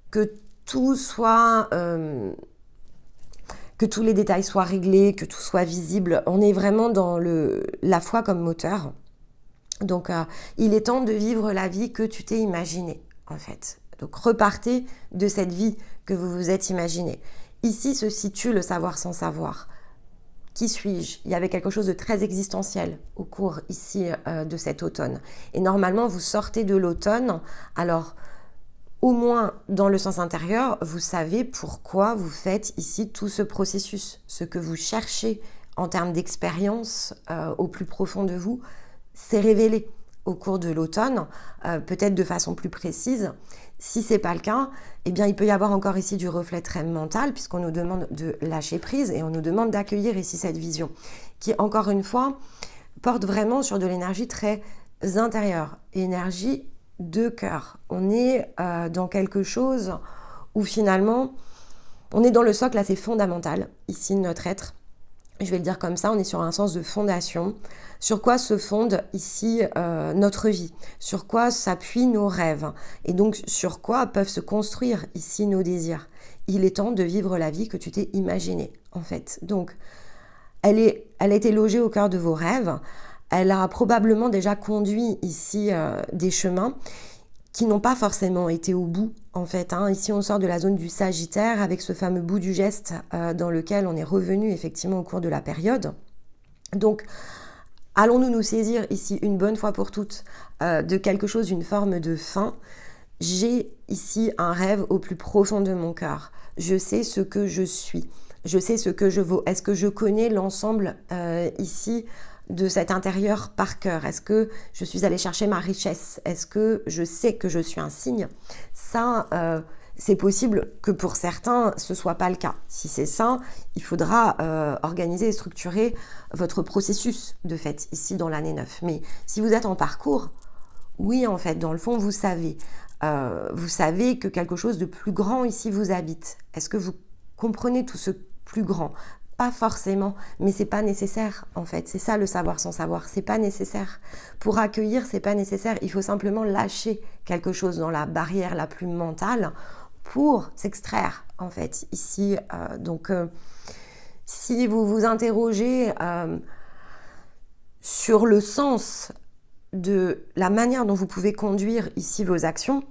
que tout soit... que tous les détails soient réglés, que tout soit visible. On est vraiment dans la foi comme moteur. Donc, il est temps de vivre la vie que tu t'es imaginée, en fait. Donc, repartez de cette vie que vous vous êtes imaginée. Ici se situe le savoir sans savoir. Qui suis-je? Il y avait quelque chose de très existentiel au cours ici de cet automne. Et normalement, vous sortez de l'automne, alors... au moins dans le sens intérieur, vous savez pourquoi vous faites ici tout ce processus. Ce que vous cherchez en termes d'expérience au plus profond de vous, c'est révélé au cours de l'automne, peut-être de façon plus précise. Si ce n'est pas le cas, eh bien, il peut y avoir encore ici du reflet très mental, puisqu'on nous demande de lâcher prise et on nous demande d'accueillir ici cette vision, qui, encore une fois, porte vraiment sur de l'énergie très intérieure, énergie de cœur. On est dans quelque chose où finalement, on est dans le socle assez fondamental, ici, de notre être. je vais le dire comme ça, on est sur un sens de fondation. Sur quoi se fonde ici notre vie? Sur quoi s'appuient nos rêves? Et donc, sur quoi peuvent se construire ici nos désirs? Il est temps de vivre la vie que tu t'es imaginée, en fait. Donc, elle a été logée au cœur de vos rêves. Elle a probablement déjà conduit ici des chemins qui n'ont pas forcément été au bout, en fait. Ici, on sort de la zone du Sagittaire avec ce fameux bout du geste dans lequel on est revenu effectivement au cours de la période. Donc, allons-nous nous saisir ici une bonne fois pour toutes de quelque chose, d'une forme de fin. J'ai ici un rêve au plus profond de mon cœur. Je sais ce que je suis. Je sais ce que je vaux. Est-ce que je connais l'ensemble ici de cet intérieur par cœur? Est-ce que je suis allée chercher ma richesse? Est-ce que je sais que je suis un signe? Ça, c'est possible que pour certains, ce ne soit pas le cas. Si c'est ça, il faudra organiser et structurer votre processus de fait ici dans l'année 9. Mais si vous êtes en parcours, oui, en fait, dans le fond, vous savez que quelque chose de plus grand ici vous habite. Est-ce que vous comprenez tout ce plus grand? Pas forcément, mais c'est pas nécessaire en fait. C'est ça le savoir sans savoir, c'est pas nécessaire. Pour accueillir, c'est pas nécessaire. Il faut simplement lâcher quelque chose dans la barrière la plus mentale pour s'extraire en fait ici. Donc, si vous vous interrogez sur le sens de la manière dont vous pouvez conduire ici vos actions,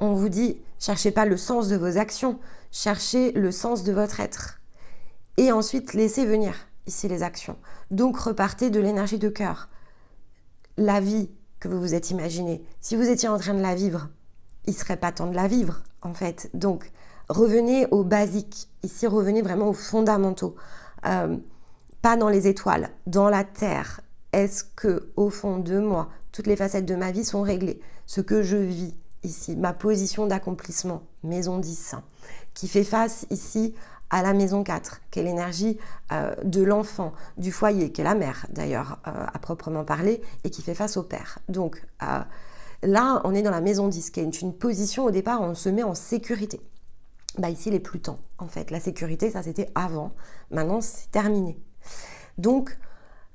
on vous dit, cherchez pas le sens de vos actions, cherchez le sens de votre être. Et ensuite, laissez venir ici les actions. Donc, repartez de l'énergie de cœur. La vie que vous vous êtes imaginée, si vous étiez en train de la vivre, il ne serait pas temps de la vivre, en fait. Donc, revenez aux basiques. Ici, revenez vraiment aux fondamentaux. Pas dans les étoiles, dans la terre. Est-ce que, au fond de moi, toutes les facettes de ma vie sont réglées? Ce que je vis ici, ma position d'accomplissement, maison 10, qui fait face ici à la maison 4, qui est l'énergie de l'enfant, du foyer, qui est la mère d'ailleurs, à proprement parler, et qui fait face au père. Donc là, on est dans la maison 10, qui est une position au départ où on se met en sécurité. Ici, il n'est plus temps, en fait. La sécurité, ça c'était avant. Maintenant, c'est terminé. Donc,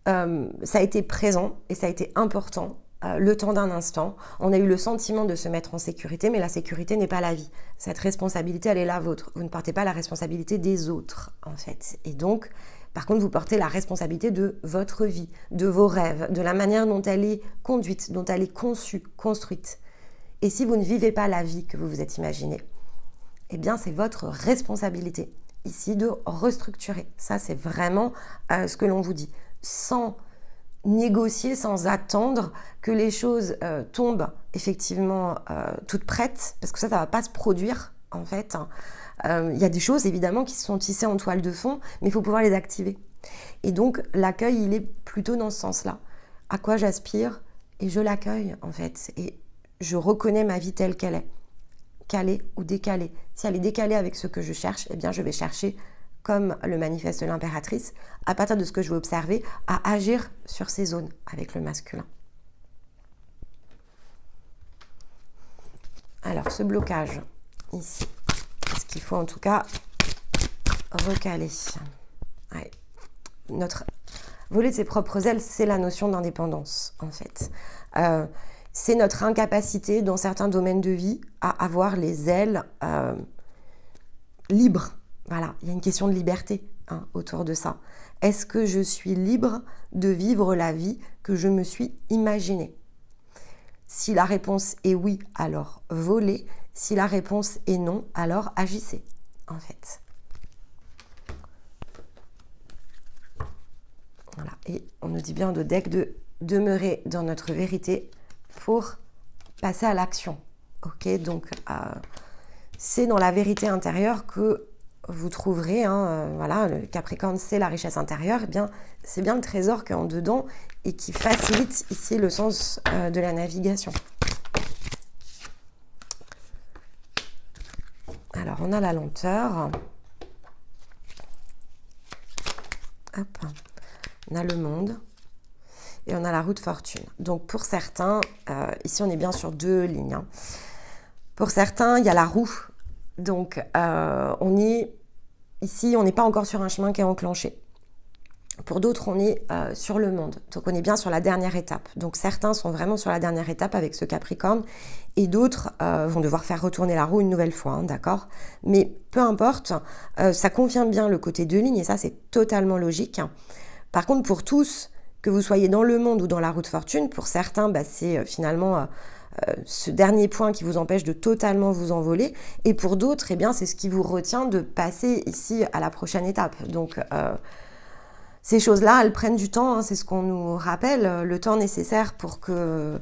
ça a été présent et ça a été important. Le temps d'un instant, on a eu le sentiment de se mettre en sécurité, mais la sécurité n'est pas la vie. Cette responsabilité, elle est la vôtre. Vous ne portez pas la responsabilité des autres, en fait. Et donc, par contre, vous portez la responsabilité de votre vie, de vos rêves, de la manière dont elle est conduite, dont elle est conçue, construite. Et si vous ne vivez pas la vie que vous vous êtes imaginée, eh bien, c'est votre responsabilité, ici, de restructurer. Ça, c'est vraiment ce que l'on vous dit. Sans négocier, sans attendre que les choses tombent effectivement toutes prêtes, parce que ça va pas se produire en fait. Il y a des choses évidemment qui sont tissées en toile de fond, mais il faut pouvoir les activer. Et donc l'accueil, il est plutôt dans ce sens-là. À quoi j'aspire et je l'accueille en fait. Et je reconnais ma vie telle qu'elle est, calée ou décalée. Si elle est décalée avec ce que je cherche, eh bien je vais chercher, comme le manifeste l'impératrice, à partir de ce que je vais observer, à agir sur ces zones avec le masculin. Alors, ce blocage, ici, est-ce qu'il faut en tout cas recaler? Ouais. Voler de ses propres ailes, c'est la notion d'indépendance, en fait. C'est notre incapacité, dans certains domaines de vie, à avoir les ailes libres. Voilà, il y a une question de liberté autour de ça. Est-ce que je suis libre de vivre la vie que je me suis imaginée? Si la réponse est oui, alors volez. Si la réponse est non, alors agissez, en fait. Voilà, et on nous dit bien de deck de demeurer dans notre vérité pour passer à l'action. Ok, donc c'est dans la vérité intérieure que vous trouverez, voilà, le Capricorne, c'est la richesse intérieure, eh bien, c'est bien le trésor qui est en dedans et qui facilite ici le sens de la navigation. Alors, on a la lenteur. Hop. On a le monde. Et on a la roue de fortune. Donc, pour certains, ici, on est bien sur deux lignes. Pour certains, il y a la roue. Donc, ici, on n'est pas encore sur un chemin qui est enclenché. Pour d'autres, on est sur le monde. Donc, on est bien sur la dernière étape. Donc, certains sont vraiment sur la dernière étape avec ce Capricorne et d'autres vont devoir faire retourner la roue une nouvelle fois, hein, d'accord? Mais peu importe, ça confirme bien le côté 2 lignes et ça, c'est totalement logique. Par contre, pour tous, que vous soyez dans le monde ou dans la roue de fortune, pour certains, c'est finalement ce dernier point qui vous empêche de totalement vous envoler. Et pour d'autres, eh bien, c'est ce qui vous retient de passer ici à la prochaine étape. Donc, ces choses-là, elles prennent du temps, hein, c'est ce qu'on nous rappelle, le temps nécessaire pour que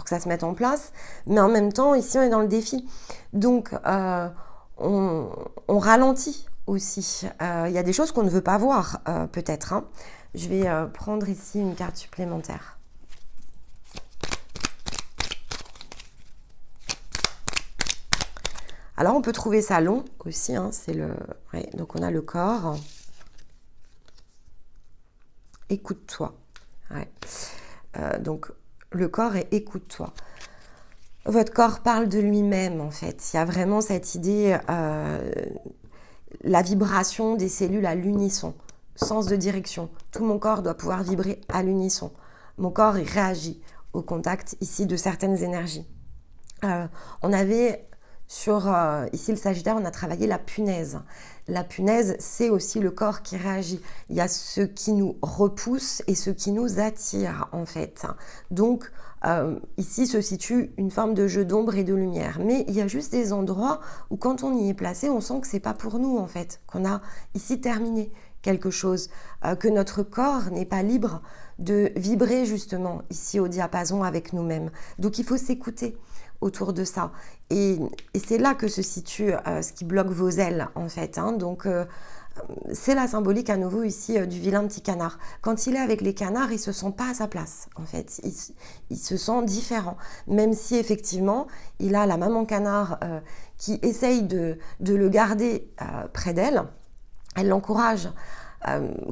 ça se mette en place. Mais en même temps, ici, on est dans le défi. Donc, on ralentit aussi. Il y a des choses qu'on ne veut pas voir, peut-être. Hein. Je vais prendre ici une carte supplémentaire. Alors, on peut trouver ça long aussi. Hein, ouais, donc, on a le corps. Écoute-toi. Ouais. Donc, le corps est écoute-toi. Votre corps parle de lui-même, en fait. Il y a vraiment cette idée, la vibration des cellules à l'unisson, sens de direction. Tout mon corps doit pouvoir vibrer à l'unisson. Mon corps, il réagit au contact, ici, de certaines énergies. On avait ici le Sagittaire, on a travaillé la punaise. La punaise, c'est aussi le corps qui réagit. Il y a ce qui nous repousse et ce qui nous attire, en fait. Donc, ici se situe une forme de jeu d'ombre et de lumière. Mais il y a juste des endroits où, quand on y est placé, on sent que c'est pas pour nous, en fait. Qu'on a ici terminé quelque chose. Que notre corps n'est pas libre de vibrer, justement, ici au diapason avec nous-mêmes. Donc, il faut s'écouter autour de ça. Et c'est là que se situe ce qui bloque vos ailes, en fait. Hein. Donc, c'est la symbolique à nouveau ici du vilain petit canard. Quand il est avec les canards, il ne se sent pas à sa place, en fait. Il se sent différent. Même si, effectivement, il a la maman canard qui essaye de le garder près d'elle. Elle l'encourage,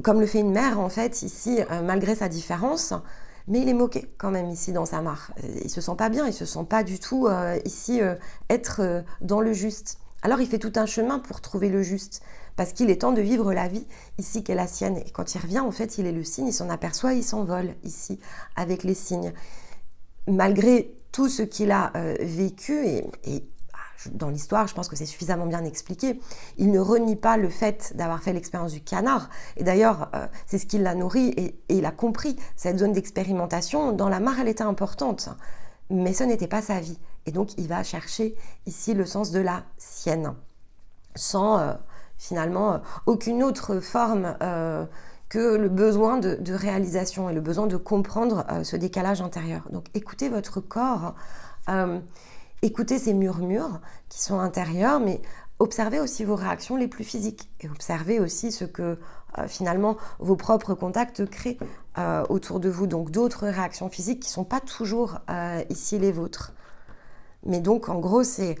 comme le fait une mère, en fait, ici, malgré sa différence. Mais il est moqué quand même ici dans sa mare. Il se sent pas bien, il se sent pas du tout ici être dans le juste. Alors il fait tout un chemin pour trouver le juste, parce qu'il est temps de vivre la vie ici qui est la sienne. Et quand il revient, en fait, il est le signe, il s'en aperçoit, il s'envole ici avec les signes. Malgré tout ce qu'il a vécu et dans l'histoire, je pense que c'est suffisamment bien expliqué. Il ne renie pas le fait d'avoir fait l'expérience du canard. Et d'ailleurs, c'est ce qui l'a nourri et il a compris. Cette zone d'expérimentation, dans la mare, elle était importante. Mais ce n'était pas sa vie. Et donc, il va chercher ici le sens de la sienne. Sans, finalement, aucune autre forme que le besoin de réalisation et le besoin de comprendre ce décalage intérieur. Donc, écoutez votre corps. Écoutez ces murmures qui sont intérieurs, mais observez aussi vos réactions les plus physiques et observez aussi ce que finalement vos propres contacts créent autour de vous. Donc d'autres réactions physiques qui ne sont pas toujours ici les vôtres. Mais donc en gros, c'est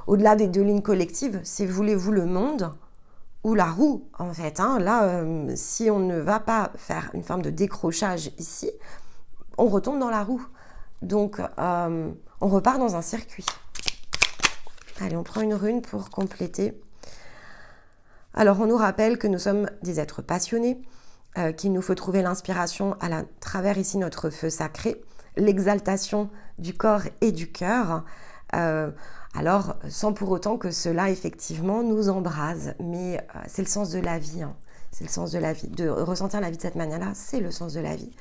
au-delà des 2 lignes collectives, c'est voulez-vous le monde ou la roue en fait. Hein. Là, si on ne va pas faire une forme de décrochage ici, on retombe dans la roue. Donc, on repart dans un circuit. Allez, on prend une rune pour compléter. Alors, on nous rappelle que nous sommes des êtres passionnés, qu'il nous faut trouver l'inspiration à travers ici notre feu sacré, l'exaltation du corps et du cœur. Alors, sans pour autant que cela, effectivement, nous embrase. Mais c'est le sens de la vie. Hein. C'est le sens de la vie. De ressentir la vie de cette manière-là, c'est le sens de la vie.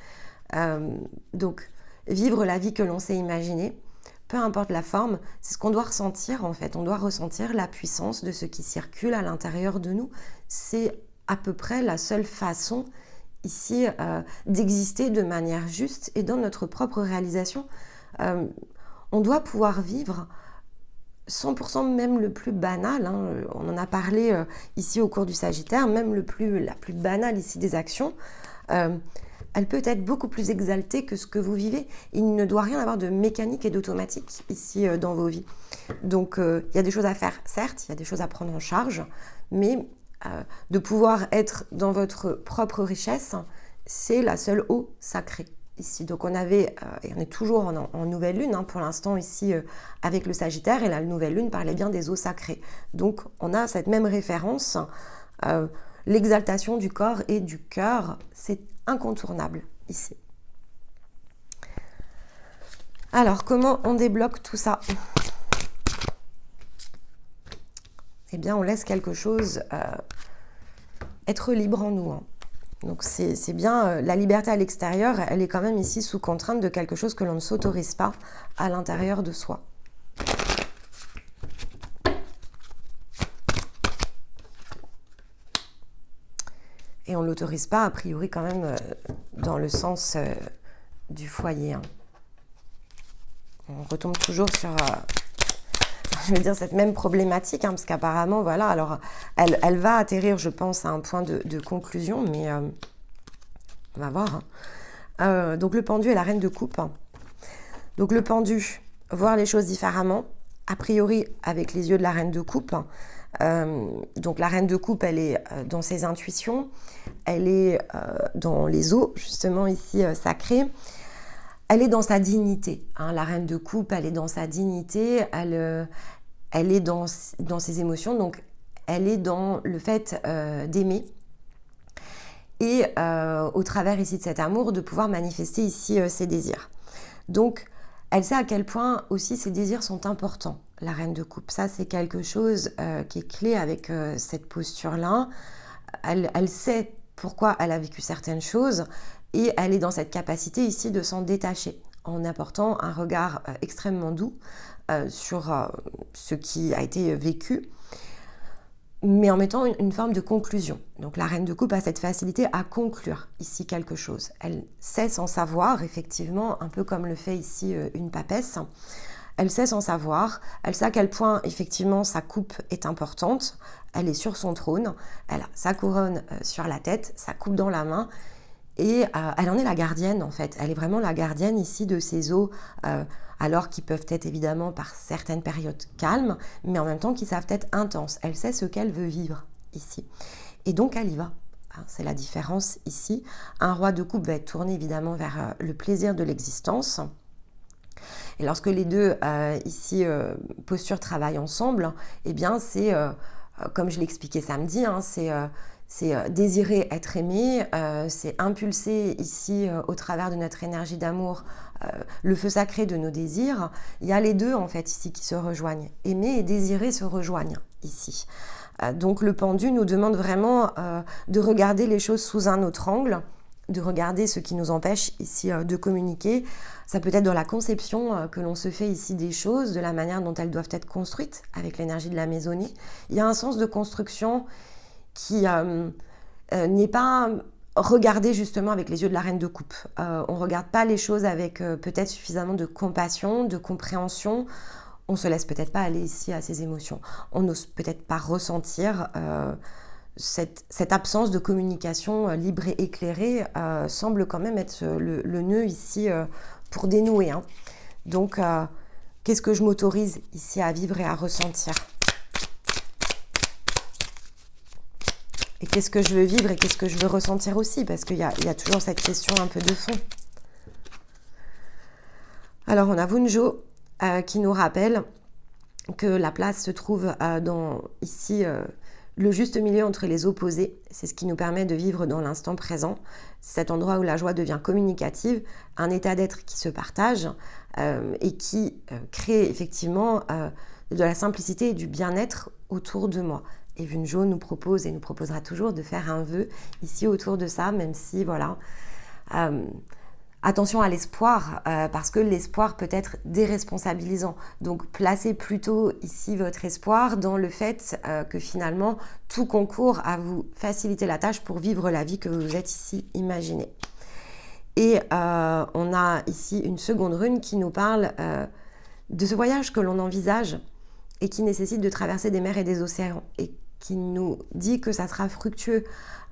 Donc, vivre la vie que l'on s'est imaginée, peu importe la forme, c'est ce qu'on doit ressentir en fait. On doit ressentir la puissance de ce qui circule à l'intérieur de nous. C'est à peu près la seule façon ici d'exister de manière juste et dans notre propre réalisation. On doit pouvoir vivre 100% même le plus banal, hein, on en a parlé ici au cours du Sagittaire, même la plus banale ici des actions, elle peut être beaucoup plus exaltée que ce que vous vivez. Il ne doit rien avoir de mécanique et d'automatique ici dans vos vies. Donc il y a des choses à faire, certes, il y a des choses à prendre en charge, mais de pouvoir être dans votre propre richesse, c'est la seule eau sacrée ici. Donc on avait, et on est toujours en nouvelle lune hein, pour l'instant ici avec le Sagittaire, et la nouvelle lune parlait bien des eaux sacrées. Donc on a cette même référence. l'exaltation du corps et du cœur, c'est incontournable ici. Alors, comment on débloque tout ça? Eh bien, on laisse quelque chose être libre en nous. Hein. Donc, c'est bien, la liberté à l'extérieur, elle est quand même ici sous contrainte de quelque chose que l'on ne s'autorise pas à l'intérieur de soi. Et on ne l'autorise pas, a priori, quand même, dans le sens du foyer. Hein. On retombe toujours sur, je veux dire, cette même problématique, hein, parce qu'apparemment, voilà, alors, elle va atterrir, je pense, à un point de conclusion, mais on va voir. Hein. Donc, le pendu et la reine de coupe. Donc, le pendu, voir les choses différemment, a priori, avec les yeux de la reine de coupe. Donc la reine de coupe, elle est dans ses intuitions, elle est dans les eaux, justement ici sacrées, elle est dans sa dignité. Hein, la reine de coupe, elle est dans sa dignité, elle est dans ses émotions, donc elle est dans le fait d'aimer et au travers ici de cet amour, de pouvoir manifester ici ses désirs. Donc elle sait à quel point aussi ses désirs sont importants. La reine de coupe, ça c'est quelque chose qui est clé avec cette posture-là. Elle sait pourquoi elle a vécu certaines choses et elle est dans cette capacité ici de s'en détacher en apportant un regard extrêmement doux sur ce qui a été vécu, mais en mettant une forme de conclusion. Donc la reine de coupe a cette facilité à conclure ici quelque chose. Elle sait s'en savoir, effectivement, un peu comme le fait ici une papesse. Elle sait s'en savoir, elle sait à quel point, effectivement, sa coupe est importante. Elle est sur son trône, elle a sa couronne sur la tête, sa coupe dans la main, et elle en est la gardienne, en fait. Elle est vraiment la gardienne ici de ces eaux, alors qui peuvent être évidemment par certaines périodes calmes, mais en même temps qui savent être intenses. Elle sait ce qu'elle veut vivre ici. Et donc, elle y va. C'est la différence ici. Un roi de coupe va être tourné évidemment vers le plaisir de l'existence. Et lorsque les deux, ici, postures travaillent ensemble, eh bien, c'est, comme je l'expliquais samedi, hein, c'est désirer être aimé, c'est impulser ici, au travers de notre énergie d'amour, le feu sacré de nos désirs. Il y a les deux, en fait, ici, qui se rejoignent. Aimer et désirer se rejoignent ici. Donc, le pendu nous demande vraiment de regarder les choses sous un autre angle, de regarder ce qui nous empêche ici de communiquer. Ça peut être dans la conception que l'on se fait ici des choses, de la manière dont elles doivent être construites avec l'énergie de la maisonnée. Il y a un sens de construction qui n'est pas regardé justement avec les yeux de la reine de coupe. On ne regarde pas les choses avec peut-être suffisamment de compassion, de compréhension. On ne se laisse peut-être pas aller ici à ses émotions. On n'ose peut-être pas ressentir cette absence de communication libre et éclairée semble quand même être le nœud ici pour dénouer. Hein. Donc, qu'est-ce que je m'autorise ici à vivre et à ressentir? Et qu'est-ce que je veux vivre et qu'est-ce que je veux ressentir aussi? Parce qu'il y a toujours cette question un peu de fond. Alors, on a Wunjo qui nous rappelle que la place se trouve dans ici le juste milieu entre les opposés. C'est ce qui nous permet de vivre dans l'instant présent. C'est cet endroit où la joie devient communicative, un état d'être qui se partage et qui crée effectivement de la simplicité et du bien-être autour de moi. Et Wunjo nous propose et nous proposera toujours de faire un vœu ici autour de ça, même si voilà... Attention à l'espoir, parce que l'espoir peut être déresponsabilisant. Donc, placez plutôt ici votre espoir dans le fait que finalement, tout concourt à vous faciliter la tâche pour vivre la vie que vous êtes ici imaginée. Et on a ici une seconde rune qui nous parle de ce voyage que l'on envisage et qui nécessite de traverser des mers et des océans et qui nous dit que ça sera fructueux,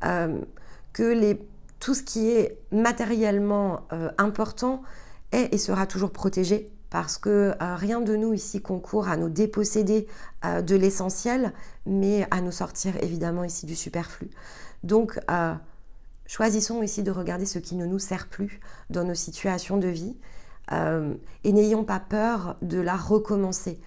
que tout ce qui est matériellement important est et sera toujours protégé parce que rien de nous ici concourt à nous déposséder de l'essentiel, mais à nous sortir évidemment ici du superflu. Donc, choisissons ici de regarder ce qui ne nous sert plus dans nos situations de vie et n'ayons pas peur de la recommencer.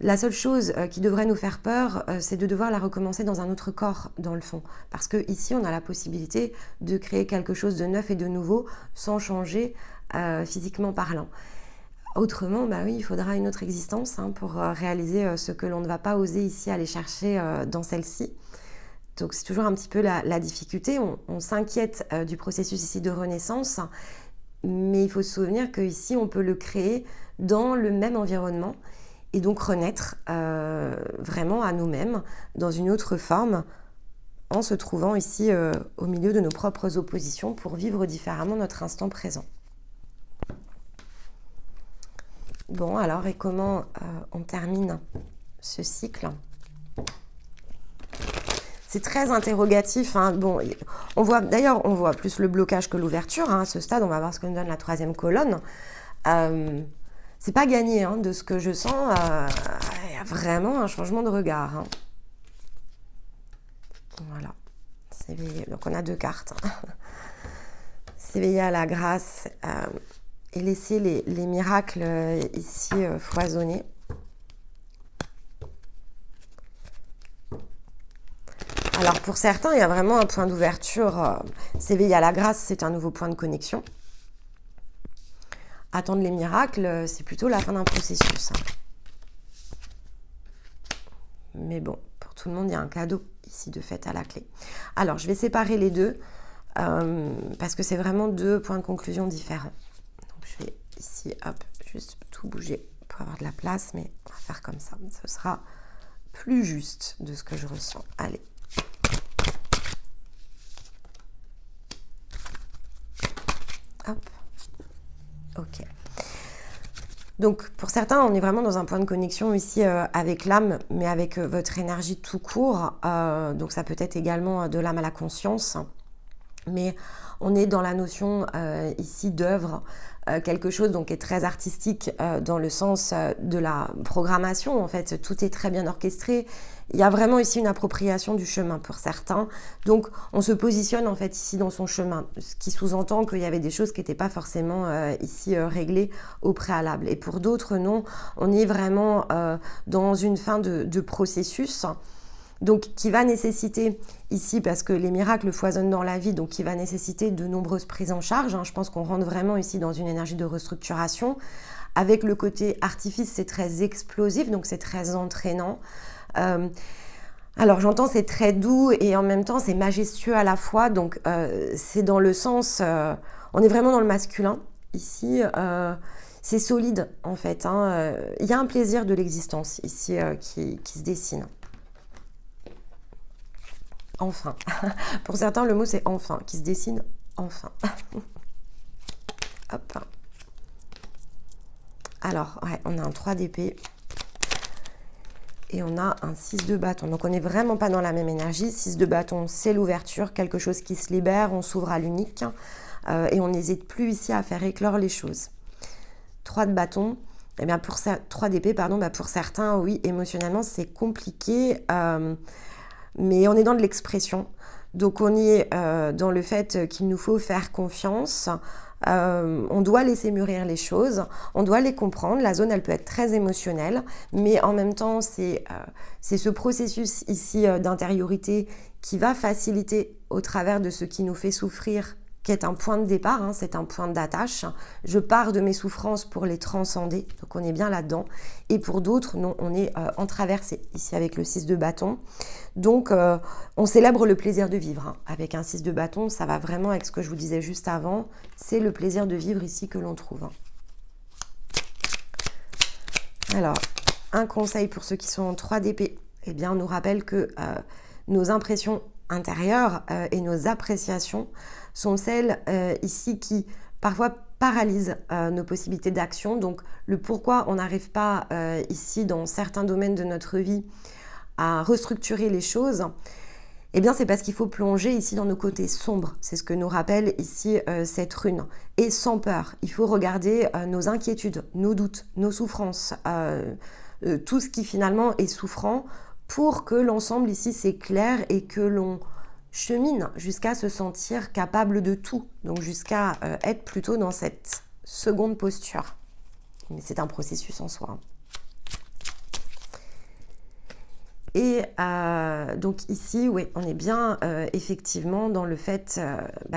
La seule chose qui devrait nous faire peur, c'est de devoir la recommencer dans un autre corps, dans le fond. Parce que ici, on a la possibilité de créer quelque chose de neuf et de nouveau sans changer physiquement parlant. Autrement, bah oui, il faudra une autre existence pour réaliser ce que l'on ne va pas oser ici aller chercher dans celle-ci. Donc c'est toujours un petit peu la difficulté. On s'inquiète du processus ici de renaissance, mais il faut se souvenir qu'ici, on peut le créer dans le même environnement et donc renaître vraiment à nous-mêmes dans une autre forme en se trouvant ici au milieu de nos propres oppositions pour vivre différemment notre instant présent. Bon, alors, et comment on termine ce cycle ? C'est très interrogatif. Bon, on voit plus le blocage que l'ouverture. À ce stade, on va voir ce que nous donne la troisième colonne. C'est pas gagné, de ce que je sens. Il y a vraiment un changement de regard. Voilà. S'éveiller. Donc, on a 2 cartes. S'éveiller à la grâce et laisser les miracles ici foisonner. Alors, pour certains, il y a vraiment un point d'ouverture. S'éveiller à la grâce, c'est un nouveau point de connexion. Attendre les miracles, c'est plutôt la fin d'un processus. Mais bon, pour tout le monde, il y a un cadeau ici de fait à la clé. Alors, je vais séparer les deux parce que c'est vraiment 2 points de conclusion différents. Donc, je vais ici, hop, juste tout bouger pour avoir de la place, mais on va faire comme ça. Ce sera plus juste de ce que je ressens. Allez. Hop. Ok. Donc, pour certains, on est vraiment dans un point de connexion ici avec l'âme, mais avec votre énergie tout court. Donc, ça peut être également de l'âme à la conscience. Mais on est dans la notion ici d'œuvre, quelque chose donc, qui est très artistique dans le sens de la programmation. En fait, tout est très bien orchestré. Il y a vraiment ici une appropriation du chemin pour certains. Donc, on se positionne en fait ici dans son chemin, ce qui sous-entend qu'il y avait des choses qui n'étaient pas forcément ici réglées au préalable. Et pour d'autres, non, on est vraiment dans une fin de processus. Donc, qui va nécessiter ici, parce que les miracles foisonnent dans la vie, donc qui va nécessiter de nombreuses prises en charge. Je pense qu'on rentre vraiment ici dans une énergie de restructuration. Avec le côté artifice, c'est très explosif, donc c'est très entraînant. Alors j'entends c'est très doux et en même temps c'est majestueux à la fois, donc c'est dans le sens, on est vraiment dans le masculin ici, c'est solide en fait, il y a un plaisir de l'existence ici qui se dessine. Enfin, pour certains le mot c'est enfin, qui se dessine enfin. Hop. Alors ouais, on a un 3 d'épée. Et on a un 6 de bâton. Donc, on n'est vraiment pas dans la même énergie. 6 de bâton, c'est l'ouverture, quelque chose qui se libère, on s'ouvre à l'unique. Et on n'hésite plus ici à faire éclore les choses. 3 de bâton, eh bien 3 d'épée, pardon, pour certains, oui, émotionnellement, c'est compliqué. Mais on est dans de l'expression. Donc, on y est dans le fait qu'il nous faut faire confiance. On doit laisser mûrir les choses, on doit les comprendre. La zone, elle peut être très émotionnelle, mais en même temps, c'est ce processus ici d'intériorité qui va faciliter au travers de ce qui nous fait souffrir, qui est un point de départ, c'est un point d'attache. Je pars de mes souffrances pour les transcender, donc on est bien là-dedans. Et pour d'autres, non, on est en traversée, ici avec le 6 de bâton. Donc, on célèbre le plaisir de vivre. Avec un 6 de bâton, ça va vraiment avec ce que je vous disais juste avant. C'est le plaisir de vivre ici que l'on trouve. Alors, un conseil pour ceux qui sont en 3 d'épée, eh bien, on nous rappelle que nos impressions intérieures et nos appréciations sont celles ici qui parfois paralysent nos possibilités d'action. Donc, le pourquoi on n'arrive pas ici dans certains domaines de notre vie à restructurer les choses, eh bien c'est parce qu'il faut plonger ici dans nos côtés sombres. C'est ce que nous rappelle ici cette rune. Et sans peur, il faut regarder nos inquiétudes, nos doutes, nos souffrances, tout ce qui finalement est souffrant pour que l'ensemble ici s'éclaire et que l'on chemine jusqu'à se sentir capable de tout. Donc jusqu'à être plutôt dans cette seconde posture. Mais c'est un processus en soi. Et donc ici, oui, on est bien effectivement dans le fait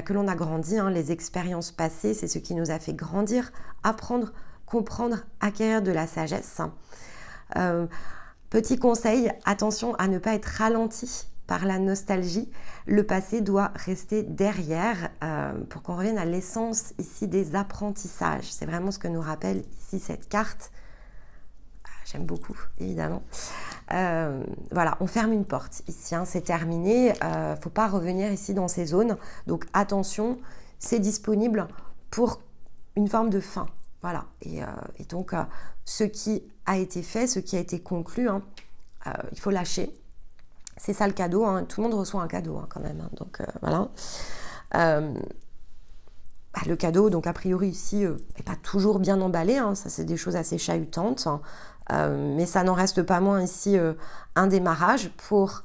que l'on a grandi, hein, les expériences passées, c'est ce qui nous a fait grandir, apprendre, comprendre, acquérir de la sagesse. Petit conseil, attention à ne pas être ralenti par la nostalgie. Le passé doit rester derrière pour qu'on revienne à l'essence ici des apprentissages. C'est vraiment ce que nous rappelle ici cette carte. J'aime beaucoup, évidemment. Voilà, on ferme une porte ici, hein, c'est terminé. Faut pas revenir ici dans ces zones. Donc attention, c'est disponible pour une forme de fin. Voilà. Et donc, ce qui a été fait, ce qui a été conclu, hein, il faut lâcher. C'est ça le cadeau. Hein. Tout le monde reçoit un cadeau hein, quand même. Hein. Donc voilà. Le cadeau, donc a priori ici, n'est pas toujours bien emballé. Hein. Ça, c'est des choses assez chahutantes. Mais ça n'en reste pas moins ici un démarrage pour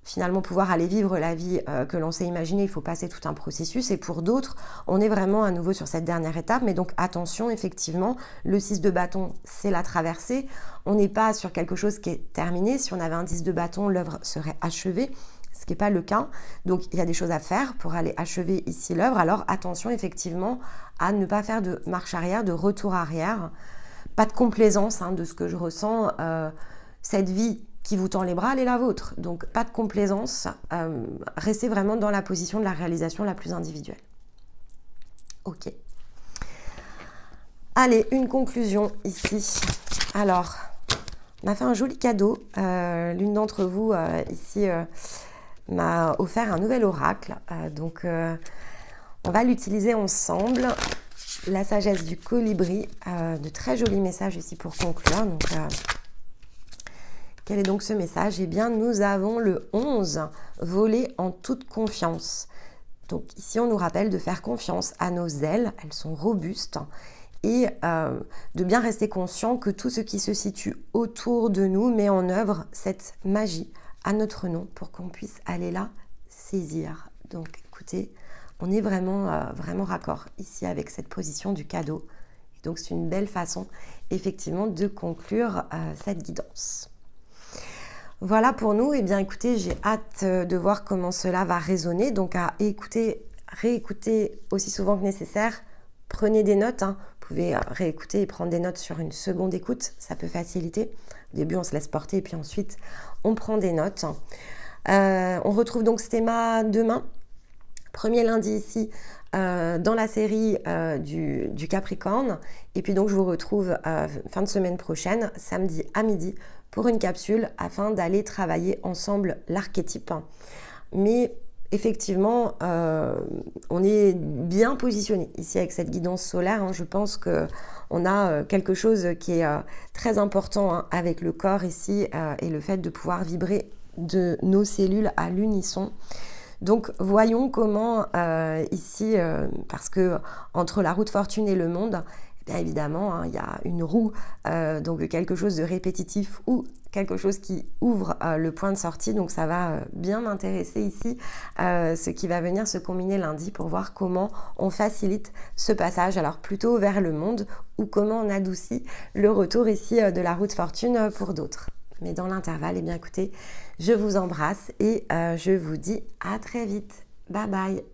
finalement pouvoir aller vivre la vie que l'on s'est imaginée. Il faut passer tout un processus. Et pour d'autres, on est vraiment à nouveau sur cette dernière étape. Mais donc attention, effectivement, le 6 de bâton, c'est la traversée. On n'est pas sur quelque chose qui est terminé. Si on avait un 10 de bâton, l'œuvre serait achevée. Ce qui n'est pas le cas. Donc, il y a des choses à faire pour aller achever ici l'œuvre. Alors, attention, effectivement, à ne pas faire de marche arrière, de retour arrière. Pas de complaisance hein, de ce que je ressens. Cette vie qui vous tend les bras, elle est la vôtre. Donc, pas de complaisance. Restez vraiment dans la position de la réalisation la plus individuelle. Ok. Allez, une conclusion ici. Alors, on a fait un joli cadeau. L'une d'entre vous ici m'a offert un nouvel oracle. Donc, on va l'utiliser ensemble. La sagesse du colibri. De très jolis messages ici pour conclure. Donc, quel est donc ce message? Eh bien, nous avons le 11, voler en toute confiance. Donc, ici, on nous rappelle de faire confiance à nos ailes. Elles sont robustes. Et de bien rester conscient que tout ce qui se situe autour de nous met en œuvre cette magie à notre nom pour qu'on puisse aller là saisir. Donc écoutez, on est vraiment, vraiment raccord ici avec cette position du cadeau. Et donc c'est une belle façon effectivement de conclure cette guidance. Voilà pour nous. Et bien écoutez, j'ai hâte de voir comment cela va résonner. Donc à écouter, réécouter aussi souvent que nécessaire. Prenez des notes, hein. Vous pouvez réécouter et prendre des notes sur une seconde écoute, ça peut faciliter. Au début, on se laisse porter et puis ensuite, on prend des notes. On retrouve donc ce thème demain, premier lundi ici, dans la série du Capricorne. Et puis donc, je vous retrouve fin de semaine prochaine, samedi à midi, pour une capsule afin d'aller travailler ensemble l'archétype. Mais effectivement, on est bien positionné ici avec cette guidance solaire. Hein. Je pense qu'on a quelque chose qui est très important hein, avec le corps ici et le fait de pouvoir vibrer de nos cellules à l'unisson. Donc voyons comment ici, parce que entre la roue de fortune et le monde, bien évidemment, hein, il y a une roue, donc quelque chose de répétitif ou quelque chose qui ouvre le point de sortie. Donc ça va bien m'intéresser ici, ce qui va venir se combiner lundi pour voir comment on facilite ce passage, alors plutôt vers le monde ou comment on adoucit le retour ici de la roue de fortune pour d'autres. Mais dans l'intervalle, eh bien écoutez, je vous embrasse et je vous dis à très vite. Bye bye.